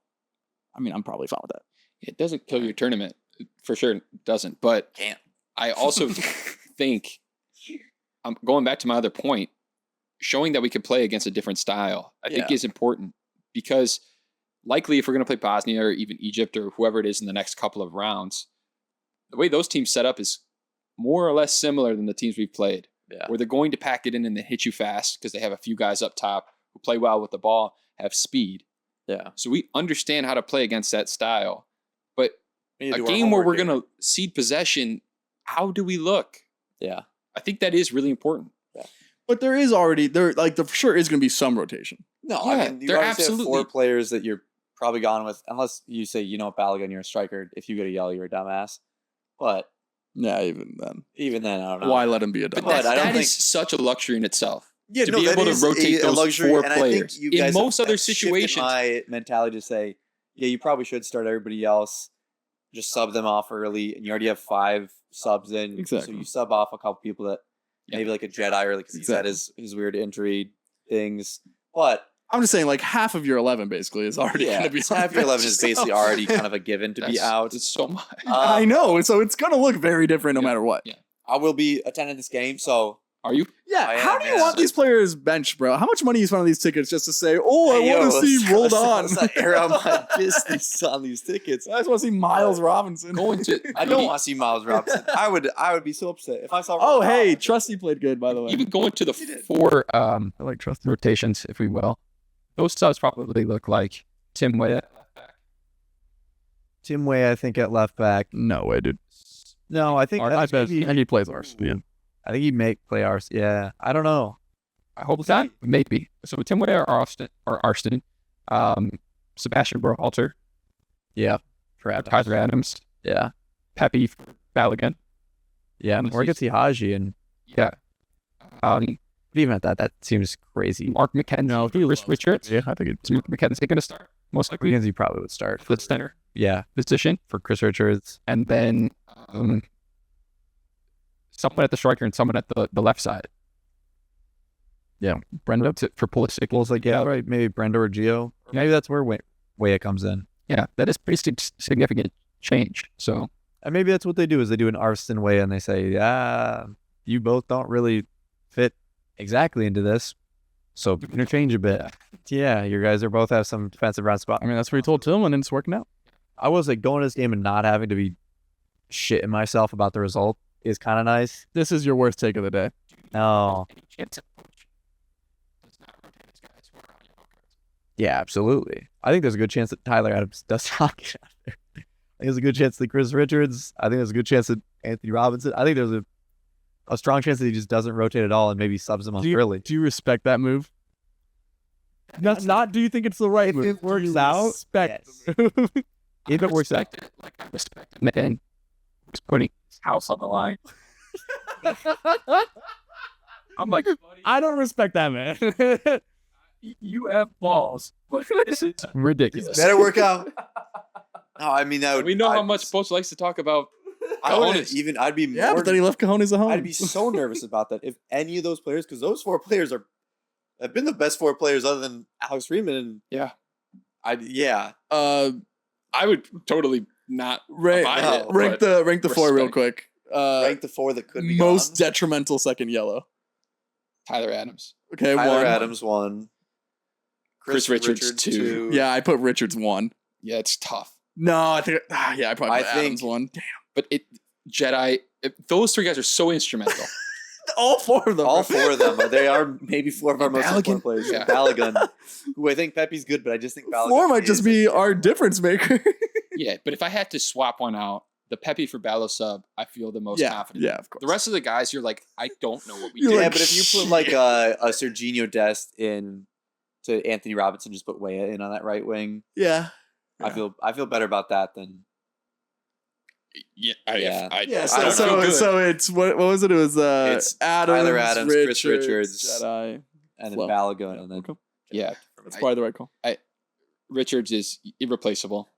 I mean, I'm probably fine with that. It doesn't kill your tournament. For sure it doesn't. But Can't. I also think, I'm going back to my other point, showing that we could play against a different style, I think is important, because likely if we're going to play Bosnia or even Egypt or whoever it is in the next couple of rounds, the way those teams set up is more or less similar than the teams we've played, where they're going to pack it in and they hit you fast because they have a few guys up top who play well with the ball, have speed. Yeah. So we understand how to play against that style. But a game where we're going to cede possession, how do we look? Yeah. I think that is really important. But there is already, there for sure is going to be some rotation. No, Yeah, I mean, you they're obviously have absolutely- 4 players that you're probably gone with, unless you say, Balogun, you're a striker. If you get a yellow, you're a dumbass. But Yeah, even then, I don't know. why let him be a But dumbass? I don't that think- is such a luxury in itself. Yeah, to no, be that able to is rotate a those luxury, 4 and I think players. you In guys most have other shifted situations, my mentality to say, yeah, you probably should start everybody else, just sub them off early, and you already have 5 subs in. Exactly. So you sub off a couple people that maybe like a Jedi or like he's had his weird injury things. But I'm just saying, like, half of your 11 basically is already going to be on half the your 11 bench, is so- basically already kind of a given to be out. It's so much. I know, so it's going to look very different no matter what. Yeah. I will be attending this game, so Are you? Yeah, I how am, do you yeah. want these players benched, bro? How much money you spend on these tickets just to say, oh, I want to see rolled on? Let's air out my business on these tickets. I just want to see Miles Robinson. Going to I don't want to see Miles Robinson. I would be so upset if I saw. Oh, hey, Robinson. Trusty played good, by the way. even going to the 4 I like trust rotations, if we will. Those subs probably look like Tim Weah. Tim Weah, I think at left back. No way, dude. No, I think I bet he plays ours. Yeah. I think he'd play ours. Yeah, I don't know. I hope that maybe. So Tim Weah or Arston, Sebastian Berhalter, Yeah, Tyler Adams, yeah, Pepe Balogun. yeah. Or I could see Haji and Yeah. even at that seems crazy. Mark McKenzie, Chris Richards. Yeah, I think it's Mark McKenzie going to start? Most likely. He probably would start. For the center Yeah, position. for Chris Richards. And then someone at the striker and someone at the left side. Yeah. Brenda for Pulisic. Well, it's like, yeah, right. Maybe Brenda or Gio. Maybe that's where Weah comes in. Yeah, that is pretty significant change. So And maybe that's what they do is they do an Arston way and they say, yeah, you both don't really fit exactly into this. So interchange a bit. Yeah, you guys are both have some defensive round spot. I mean, that's what he told Tillman, and it's working out. I was like going to this game and not having to be shitting myself about the result is kind of nice. This is your worst take of the day. No. any chance that coach does not rotate his guys who are on your cards? Yeah, absolutely. I think there's a good chance that Tyler Adams does not get out there. I think there's a good chance that Chris Richards. I think there's a good chance that Anthony Robinson. I think there's a strong chance that he just doesn't rotate at all and maybe subs him off early. Do you respect that move? Not do you think it's the right move? it works Do you out, respect yes. the move? If it works out, like I respect him, and he's putting his house on the line. I'm like, I don't respect that, man. you have balls, but this is ridiculous. Better work out. No, I mean that would. We know how much Poach likes to talk about. I wouldn't cojones. even. I'd be Yeah, more. but then he left Cajones at home. I'd be so nervous about that if any of those players, because those 4 players have been the best 4 players other than Alex Freeman. And Yeah. I would totally not rank, abide it, rank but the 4 real respect. quick. rank the 4 that could be Most gone. detrimental second yellow. Tyler Adams. Okay, Tyler 1. Adams 1. Chris Richards, 2. Yeah, I put Richards 1. Yeah, it's tough. No, I think I probably I put think- Adams 1. But those 3 guys are so instrumental. All 4 of them. All 4 of them. They are maybe 4 of our most important Balogun. players. Yeah. Balogun, who I think Pepe's good, but I just think Balogun 4 might just is- be our difference maker. Yeah, but if I had to swap one out, the Pepe for Ballo sub, I feel the most confident. Yeah, of course. The rest of the guys, you're like, I don't know what we You're do. Yeah, like, but if you put like a Serginho Dest in to Anthony Robinson, just put Weah in on that right wing. Yeah. I feel better about that than Yeah, Yeah. I Yeah, don't know. so it's what was it? It was It's Adams, Tyler Adams, Chris Richards, Jedi. and then Flow. Balogun, and then Okay. Yeah, That's probably the right call. Richards is irreplaceable,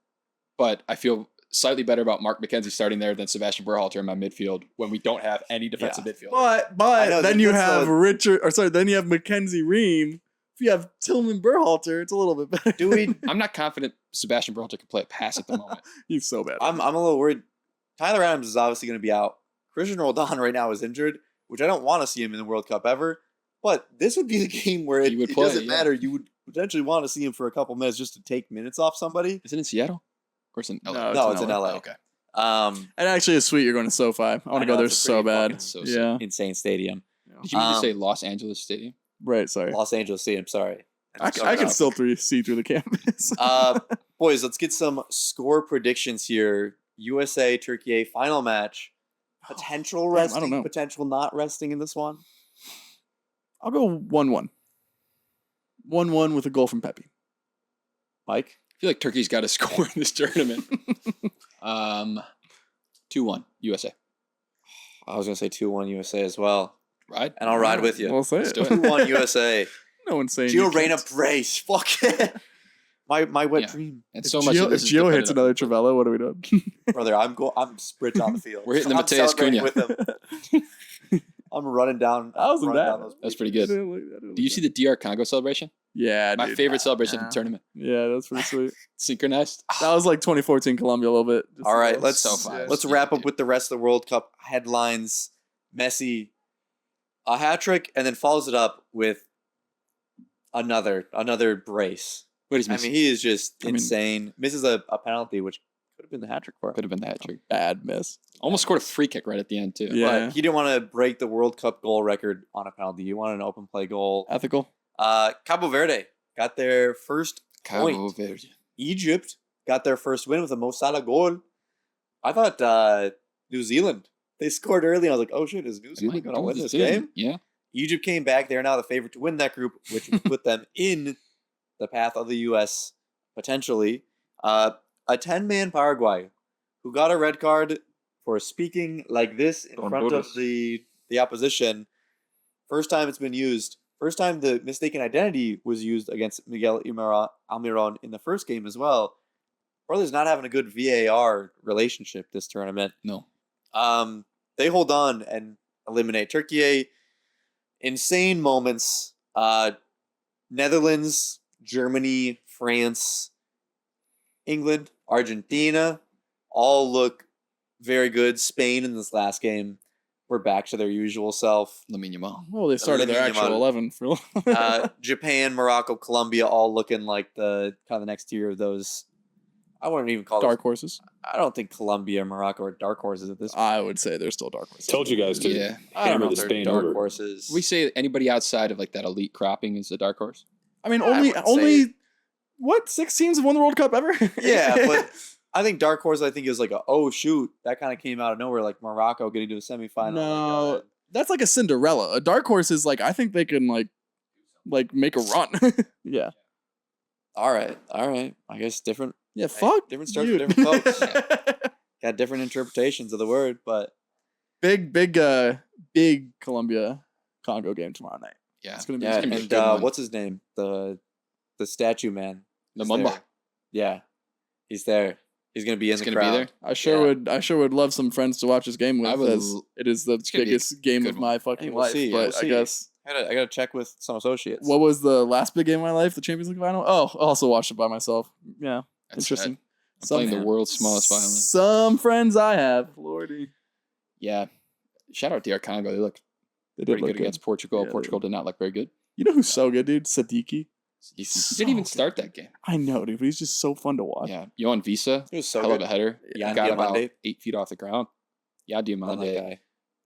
but I feel slightly better about Mark McKenzie starting there than Sebastian Berhalter in my midfield when we don't have any defensive midfield. But I know, then you that's have the- then you have Mackenzie Ream. If you have Tillman Berhalter, it's a little bit better. do we? I'm not confident Sebastian Berhalter can play a pass at the moment. He's so bad. I'm a little worried. Tyler Adams is obviously going to be out. Christian Roldan right now is injured, which I don't want to see him in the World Cup ever. But this would be the game where He would it play, doesn't yeah. matter. You would potentially want to see him for a couple minutes just to take minutes off somebody. Is it in Seattle? Or is it in LA? No, No, it's in LA. Okay. Um, And actually, it's sweet. You're going to SoFi. I want I to know, go there it's a so pretty bad. fucking so Yeah. insane stadium. Did you mean to Um, say Los Angeles Stadium? Right. Sorry. Los Angeles Stadium, sorry. I can still see through the campus. Boys, let's get some score predictions here. USA, Turkey, final match. Potential I don't resting, know. potential not resting in this one. I'll go 1-1. 1-1 with a goal from Pepe. Mike? I feel like Turkey's got to score in this tournament. 2-1 USA. I was going to say 2-1 USA as well. Right? And I'll ride with you. We'll say Let's it. do it. 2-1 USA. No one's saying you Gio Reyna can't. brace. Fuck it. My wet Yeah. dream. And If so much of Gio, if this is Gio hits dependent another Travella, what are we doing? Brother, I'm sprinting on the field. We're hitting the I'm Mateus celebrating Cunha. with him. I'm running down. That wasn't running bad. down those That's pretty I good. didn't look- I didn't Do look you that. see the DR Congo celebration? Yeah, My dude. favorite celebration of Yeah. the tournament. Yeah, that's pretty sweet. Synchronized. That was like 2014 Colombia a little bit. Just All a right, little- let's So fun. let's Yeah, wrap up dude. with the rest of the World Cup headlines. Messi, a hat trick, and then follows it up with another brace. What is I missing? mean, he is just I mean- insane. Misses a penalty, which could have been the hat trick for him. Could have been the hat trick. Bad miss. Almost scored a free kick right at the end, too. Yeah. But he didn't want to break the World Cup goal record on a penalty. He wanted an open play goal. Ethical. Cabo Verde got their first Cabo point. Verde. Egypt got their first win with a Mo Salah goal. I thought New Zealand, they scored early. And I was like, oh shit, is New Zealand going to win this game? Yeah. Egypt came back. They're now the favorite to win that group, which would put them in the path of the U.S. potentially. A 10-man Paraguay who got a red card for speaking like this in Don't front do of this. the opposition. First time it's been used. First time the mistaken identity was used against Miguel Almiron in the first game as well. Brother's not having a good VAR relationship this tournament. No. They hold on and eliminate Turkey. Insane moments. Netherlands, Germany, France, England, Argentina all look very good. Spain in this last game were back to their usual self. Lamine Yamal. Well, they started their Lamine actual Yamal. 11 for. Japan, Morocco, Colombia all looking like the kind of the next tier of those. I wouldn't even call dark horses. I don't think Colombia and Morocco are dark horses at this point. I would say they're still dark horses. Told you guys to Yeah. I don't hammer know the if they're Spain dark over. horses. We say anybody outside of like that elite cropping is a dark horse. I mean, I only wouldn't say- what 6 teams have won the World Cup ever? Yeah, but I think dark horse. I think is like a oh shoot that kind of came out of nowhere, like Morocco getting to the semifinal. No, that's like a Cinderella. A dark horse is like I think they can like make a run. Yeah, All right. I guess different. yeah. Hey, Fuck different starts for you. different folks. Got different interpretations of the word, but big Colombia Congo game tomorrow night. Yeah. It's gonna be. yeah. it's gonna be a And good one. what's his name? The statue man. He's Lumumba. there. Yeah, he's there. He's gonna be in He's the gonna be crowd. there? I sure would love some friends to watch this game with. I would As it is the it's gonna be a biggest game good of one. my fucking Hey, we'll life. see, But we'll I see. guess I gotta check with some associates. what was the last big game of my life? The Champions League final. Oh, I also watched it by myself. Yeah, That's- interesting. I'm playing the man. world's smallest violin. Some friends I have, Lordy. Yeah. Shout out DR Congo. They look They pretty look good against Portugal. Yeah, they Portugal did not look very good. You know who's so good, dude? Sadiki. He So didn't even good. start that game. I know, dude, but he's just so fun to watch. Yeah. Johan Visa, He was so hell of good. a header. Yeah, Got about Diamande. 8 feet off the ground. Yeah, Love that Diamande. guy.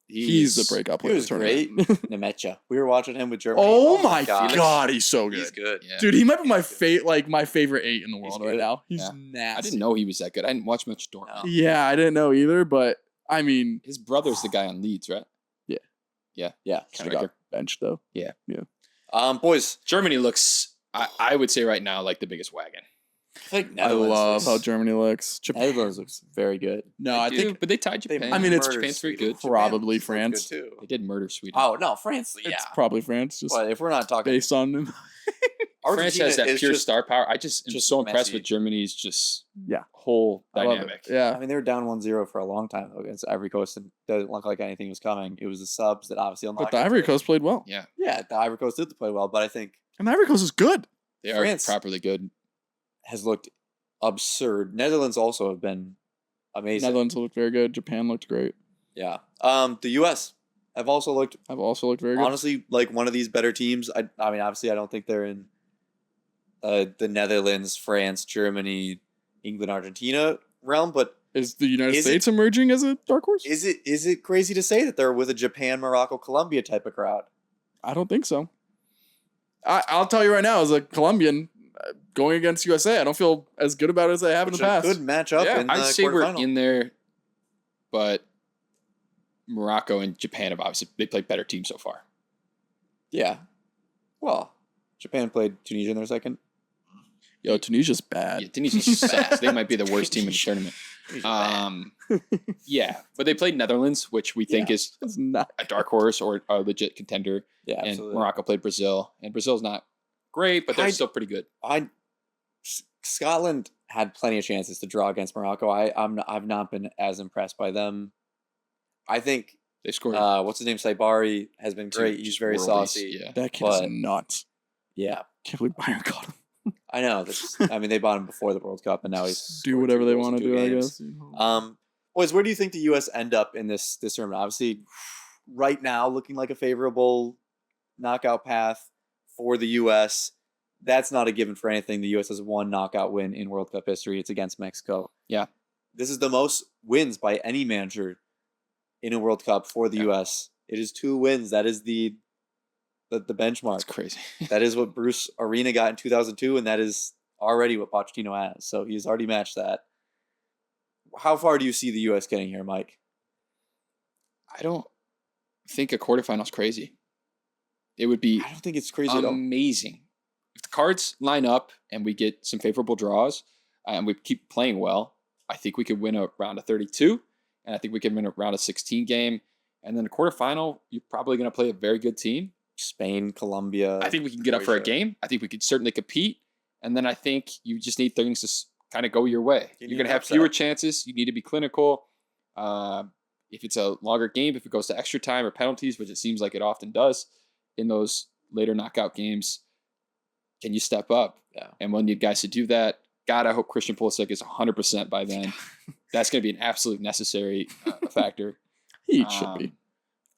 He's the breakout player. He was of the tournament. Nemecha. We were watching him with Germany. Oh my god, he's so good. He's good. Yeah. Dude, he might be my favorite 8 in the world right good. now. He's Yeah. nasty. I didn't know he was that good. I didn't watch much Dortmund. No. Yeah, I didn't know either, but I mean, His brother's the guy on Leeds, right? Yeah. kind of Striker. got benched though. Boys. Germany looks, I would say right now, like the biggest wagon. like I Netherlands love how looks- Germany looks. Japan. Netherlands looks very good. No, They I do, think but they tied They Japan. I mean, it's- Japan's very good. Probably looks good France. too. They did murder Sweden. Oh no, France. Yeah, it's probably France, just but if we're not talking, based on France has that is pure just- star power. I just am just so impressed messy. with Germany's just Yeah. whole I love it. dynamic. Yeah, I mean, they were down 1-0 for a long time against Ivory Coast, and doesn't look like anything was coming. It was the subs that obviously unlocked. but the Ivory Coast played well, Yeah, Yeah, the Ivory Coast did play well, but I think and the Ivory Coast is good. they are France- properly good. has looked absurd. Netherlands also have been amazing. Netherlands looked very good. Japan looked great. Yeah. The U.S. have also looked I've also looked very good. honestly like one of these better teams. I mean, obviously, I don't think they're in the Netherlands, France, Germany, England, Argentina realm, but Is the United Is it- States emerging as a dark horse? is it crazy to say that they're with a Japan, Morocco, Colombia type of crowd? I don't think so. I'll tell you right now, as a Colombian going against USA, I don't feel as good about it as I have in Which the past. could match up Yeah, in the I'd say we're quarterfinal. in there, but Morocco and Japan have obviously they played better teams so far. Yeah. Well, Japan played Tunisia in their second. Yo, Tunisia's bad. Yeah, Tunisia's sass. They might be the worst team in the tournament. Yeah, but they played Netherlands, which we think is It's not. a dark horse or a legit contender. Yeah, And absolutely. Morocco played Brazil, and Brazil's not great, but they're I- still pretty good. Scotland had plenty of chances to draw against Morocco. I've not been as impressed by them. I think They scored. what's his name, Saibari has been two great. He's just very worldies. saucy. Yeah, That kid But- is nuts. Yeah, Can't believe Bayern got him. I know. I mean, they bought him before the World Cup, and now he's Do scored whatever 2 they goals in want to 2 do, I games. guess. Boys, where do you think the U.S. end up in this tournament? Obviously, right now, looking like a favorable knockout path for the U.S. That's not a given for anything. The U.S. has one knockout win in World Cup history. It's against Mexico. Yeah. This is the most wins by any manager in a World Cup for the Yeah. U.S. It is 2 wins. That is the benchmark. it's crazy. That is what Bruce Arena got in 2002, and that is already what Pochettino has. So he's already matched that. How far do you see the U.S. getting here, Mike? I don't think a quarterfinal's crazy. It would be I don't think it's crazy at all. amazing if the cards line up and we get some favorable draws and we keep playing well. I think we could win a round of 32, and I think we can win a round of 16 game. And then the quarterfinal, you're probably going to play a very good team. Spain, Colombia. I think we can get up for a game. I think we could certainly compete. And then I think you just need things to kind of go your way. You You're need going to an have fewer upset. chances. You need to be clinical. If it's a longer game, if it goes to extra time or penalties, which it seems like it often does in those later knockout games, can you step up? Yeah. And we'll need guys to do that. God, I hope Christian Pulisic is 100% by then. That's going to be an absolute necessary factor. He should be.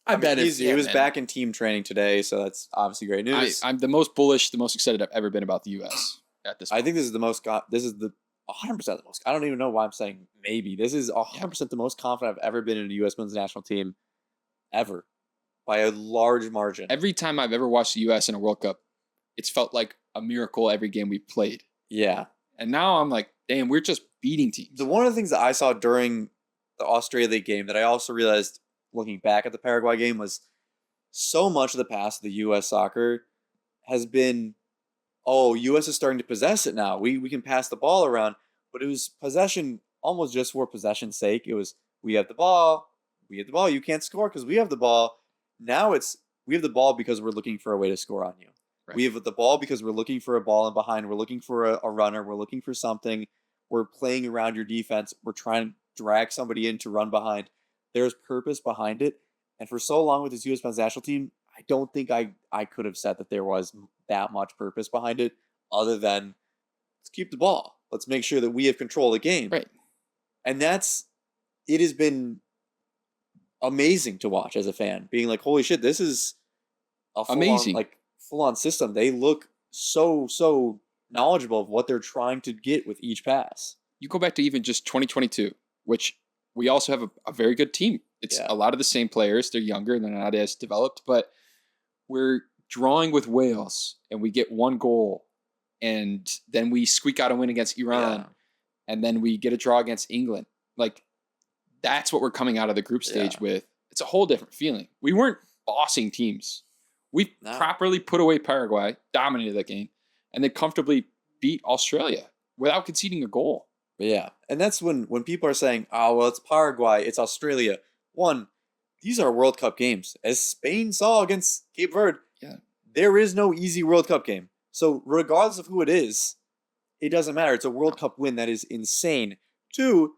I bet he was man. back in team training today, so that's obviously great news. I'm the most bullish, the most excited I've ever been about the U.S. at this point. I think this is the most. This is the 100% the most. I don't even know why I'm saying maybe. This is 100% the most confident I've ever been in a U.S. men's national team, ever, by a large margin. Every time I've ever watched the U.S. in a World Cup, it's felt like a miracle every game we played. Yeah. And now I'm like, damn, we're just beating teams. One of the things that I saw during the Australia game that I also realized looking back at the Paraguay game was so much of the past of the U.S. soccer has been, U.S. is starting to possess it now. We can pass the ball around, but it was possession almost just for possession's sake. It was, we have the ball, you can't score because we have the ball. Now it's, we have the ball because we're looking for a way to score on you. Right. We have the ball because we're looking for a ball in behind. We're looking for a runner. We're looking for something. We're playing around your defense. We're trying to drag somebody in to run behind. There's purpose behind it. And for so long with this U.S. men's national team, I don't think I could have said that there was that much purpose behind it other than let's keep the ball. Let's make sure that we have control of the game. Right. And it has been amazing to watch as a fan, being like, holy shit, this is a Amazing. full-on system. They look so knowledgeable of what they're trying to get with each pass. You go back to even just 2022, which we also have a very good team. It's Yeah. a lot of the same players. They're younger. They're not as developed, but we're drawing with Wales and we get one goal and then we squeak out a win against Iran. Yeah. And then we get a draw against England. Like, that's what we're coming out of the group stage Yeah. with. It's a whole different feeling. We weren't bossing teams. We No. properly put away Paraguay, dominated that game, and then comfortably beat Australia without conceding a goal. But yeah, and that's when people are saying, "Oh, well, it's Paraguay, it's Australia." One, these are World Cup games, as Spain saw against Cape Verde. Yeah. There is no easy World Cup game. So regardless of who it is, it doesn't matter. It's a World Cup win that is insane. Two,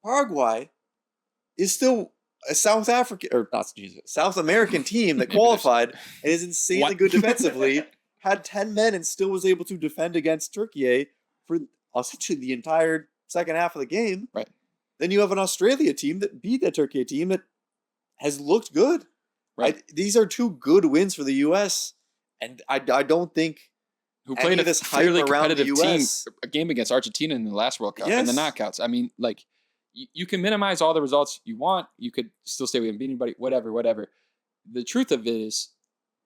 Paraguay is still a South American team that qualified and is insanely good defensively. Had 10 men and still was able to defend against Turkey for essentially the entire second half of the game. Right. Then you have an Australia team that beat that Turkey team that has looked good. Right. These are two good wins for the U.S. And I don't think who played this a hype fairly around the competitive team, US. a game against Argentina in the last World Cup and the Yes. knockouts. I mean, like, you can minimize all the results you want. You could still say we haven't beat anybody, whatever. The truth of it is,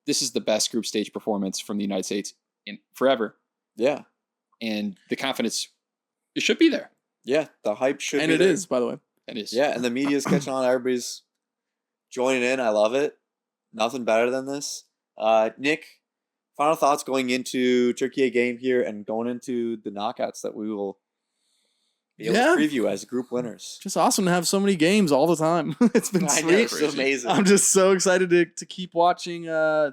this is the best group stage performance from the United States in forever. Yeah. And the confidence, it should be there. Yeah, the hype should And be it there. is, by the way. It is. Yeah, and the media's catching on. Everybody's joining in. I love it. Nothing better than this. Nick, final thoughts going into Turkey game here and going into the knockouts that we will be able to preview as group winners. Just awesome to have so many games all the time. It's been I know, sweet. it's amazing. I'm just so excited to keep watching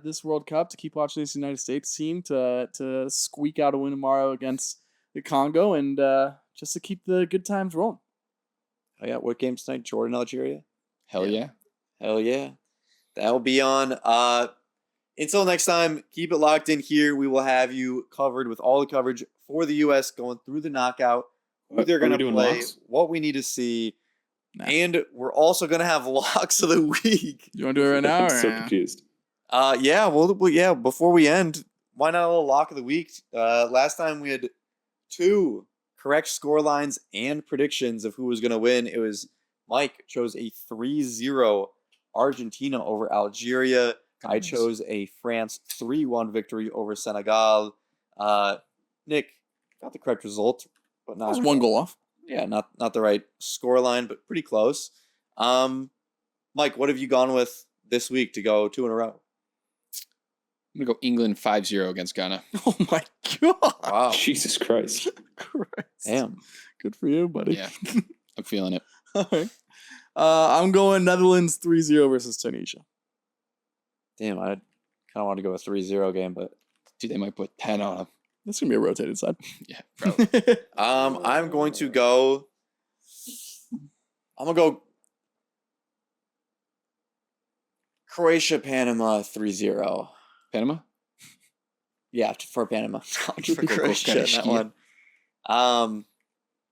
this World Cup, to keep watching this United States team, to squeak out a win tomorrow against the Congo, and just to keep the good times rolling. Oh yeah, what games tonight? Jordan, Algeria? Hell yeah. Hell yeah. That'll be on. Until next time, keep it locked in here. We will have you covered with all the coverage for the U.S. going through the knockout, who they're going to play, what we need to see. Nah. And we're also going to have locks of the week. You want to do it right now? I'm or so nah? confused. Yeah, well, before we end, why not a little lock of the week? Last time we had 2 correct score lines and predictions of who was going to win. It was Mike chose a 3-0 Argentina over Algeria. I chose a France 3-1 victory over Senegal. Nick got the correct result, but That not was one goal off. Yeah, not the right score line, but pretty close. Mike, what have you gone with this week to go 2 in a row? I'm going to go England 5-0 against Ghana. Oh my god! Wow, Jesus Christ. Christ. damn. Good for you, buddy. Yeah. I'm feeling it. All right. I'm going Netherlands 3-0 versus Tunisia. Damn, I kind of want to go a 3-0 game, but Dude, they might put 10 on them. That's gonna be a rotated side. Yeah, probably. I'm going to go. I'm gonna go Croatia, Panama 3-0. Panama? Yeah, for Panama. For Cool, Croatia in that kinda one.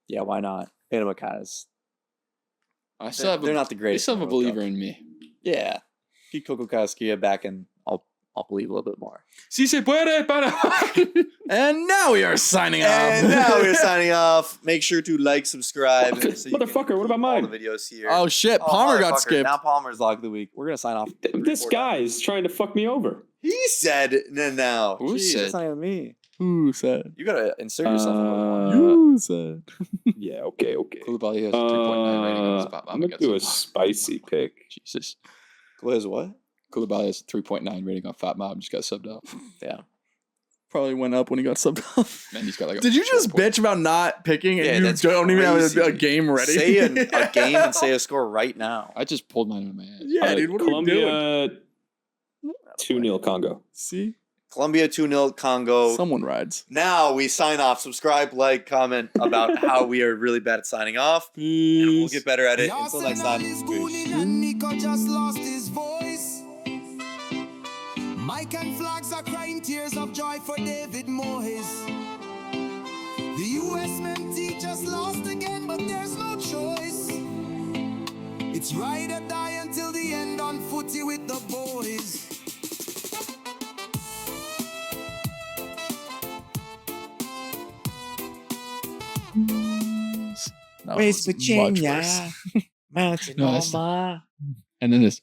Yeah, why not? Panama kind of. I still have They're not the I greatest. still have a in the World believer Cup. in me. Yeah, keep Coco Casquilla back, and I'll believe a little bit more. Si se puede, Panama. And now we are signing off. And now we're signing off. Make sure to like, subscribe. so you can Motherfucker, what about all mine? the videos here. Oh shit! Palmer got motherfucker, skipped. Now Palmer's lock of the week. We're gonna sign off. This guy is trying to fuck me over. He said now. Who Jeez, said? That's not even me. Who said? You gotta insert yourself. in one. You said. Yeah, okay. Koulibaly has a 3.9 rating on his I'm going to do a spicy pick. Jesus. Liz, what? Koulibaly has a 3.9 rating on Fat Mob. Just got subbed out. Yeah. Probably went up when he got subbed off. Man, he's got like a Did you just 4 point. bitch about not picking and Yeah, you that's don't even have crazy. a game ready? Say a game and say a score right now. I just pulled mine out of my ass. Yeah, dude. What are we doing? Colombia 2-0 Congo. See, Colombia 2-0 Congo. someone rides. Now we sign off. Subscribe, like, comment about how we are really bad at signing off. And we'll get better at it. Until next time. Peace. And Nico just lost his voice. Mike and Flags are crying tears of joy for David Moyes. The USMNT just lost again, but there's no choice. It's ride or die until the end on Footy with the boys. That West was much Virginia. worse. Mountain No, that's- Mama. And then this.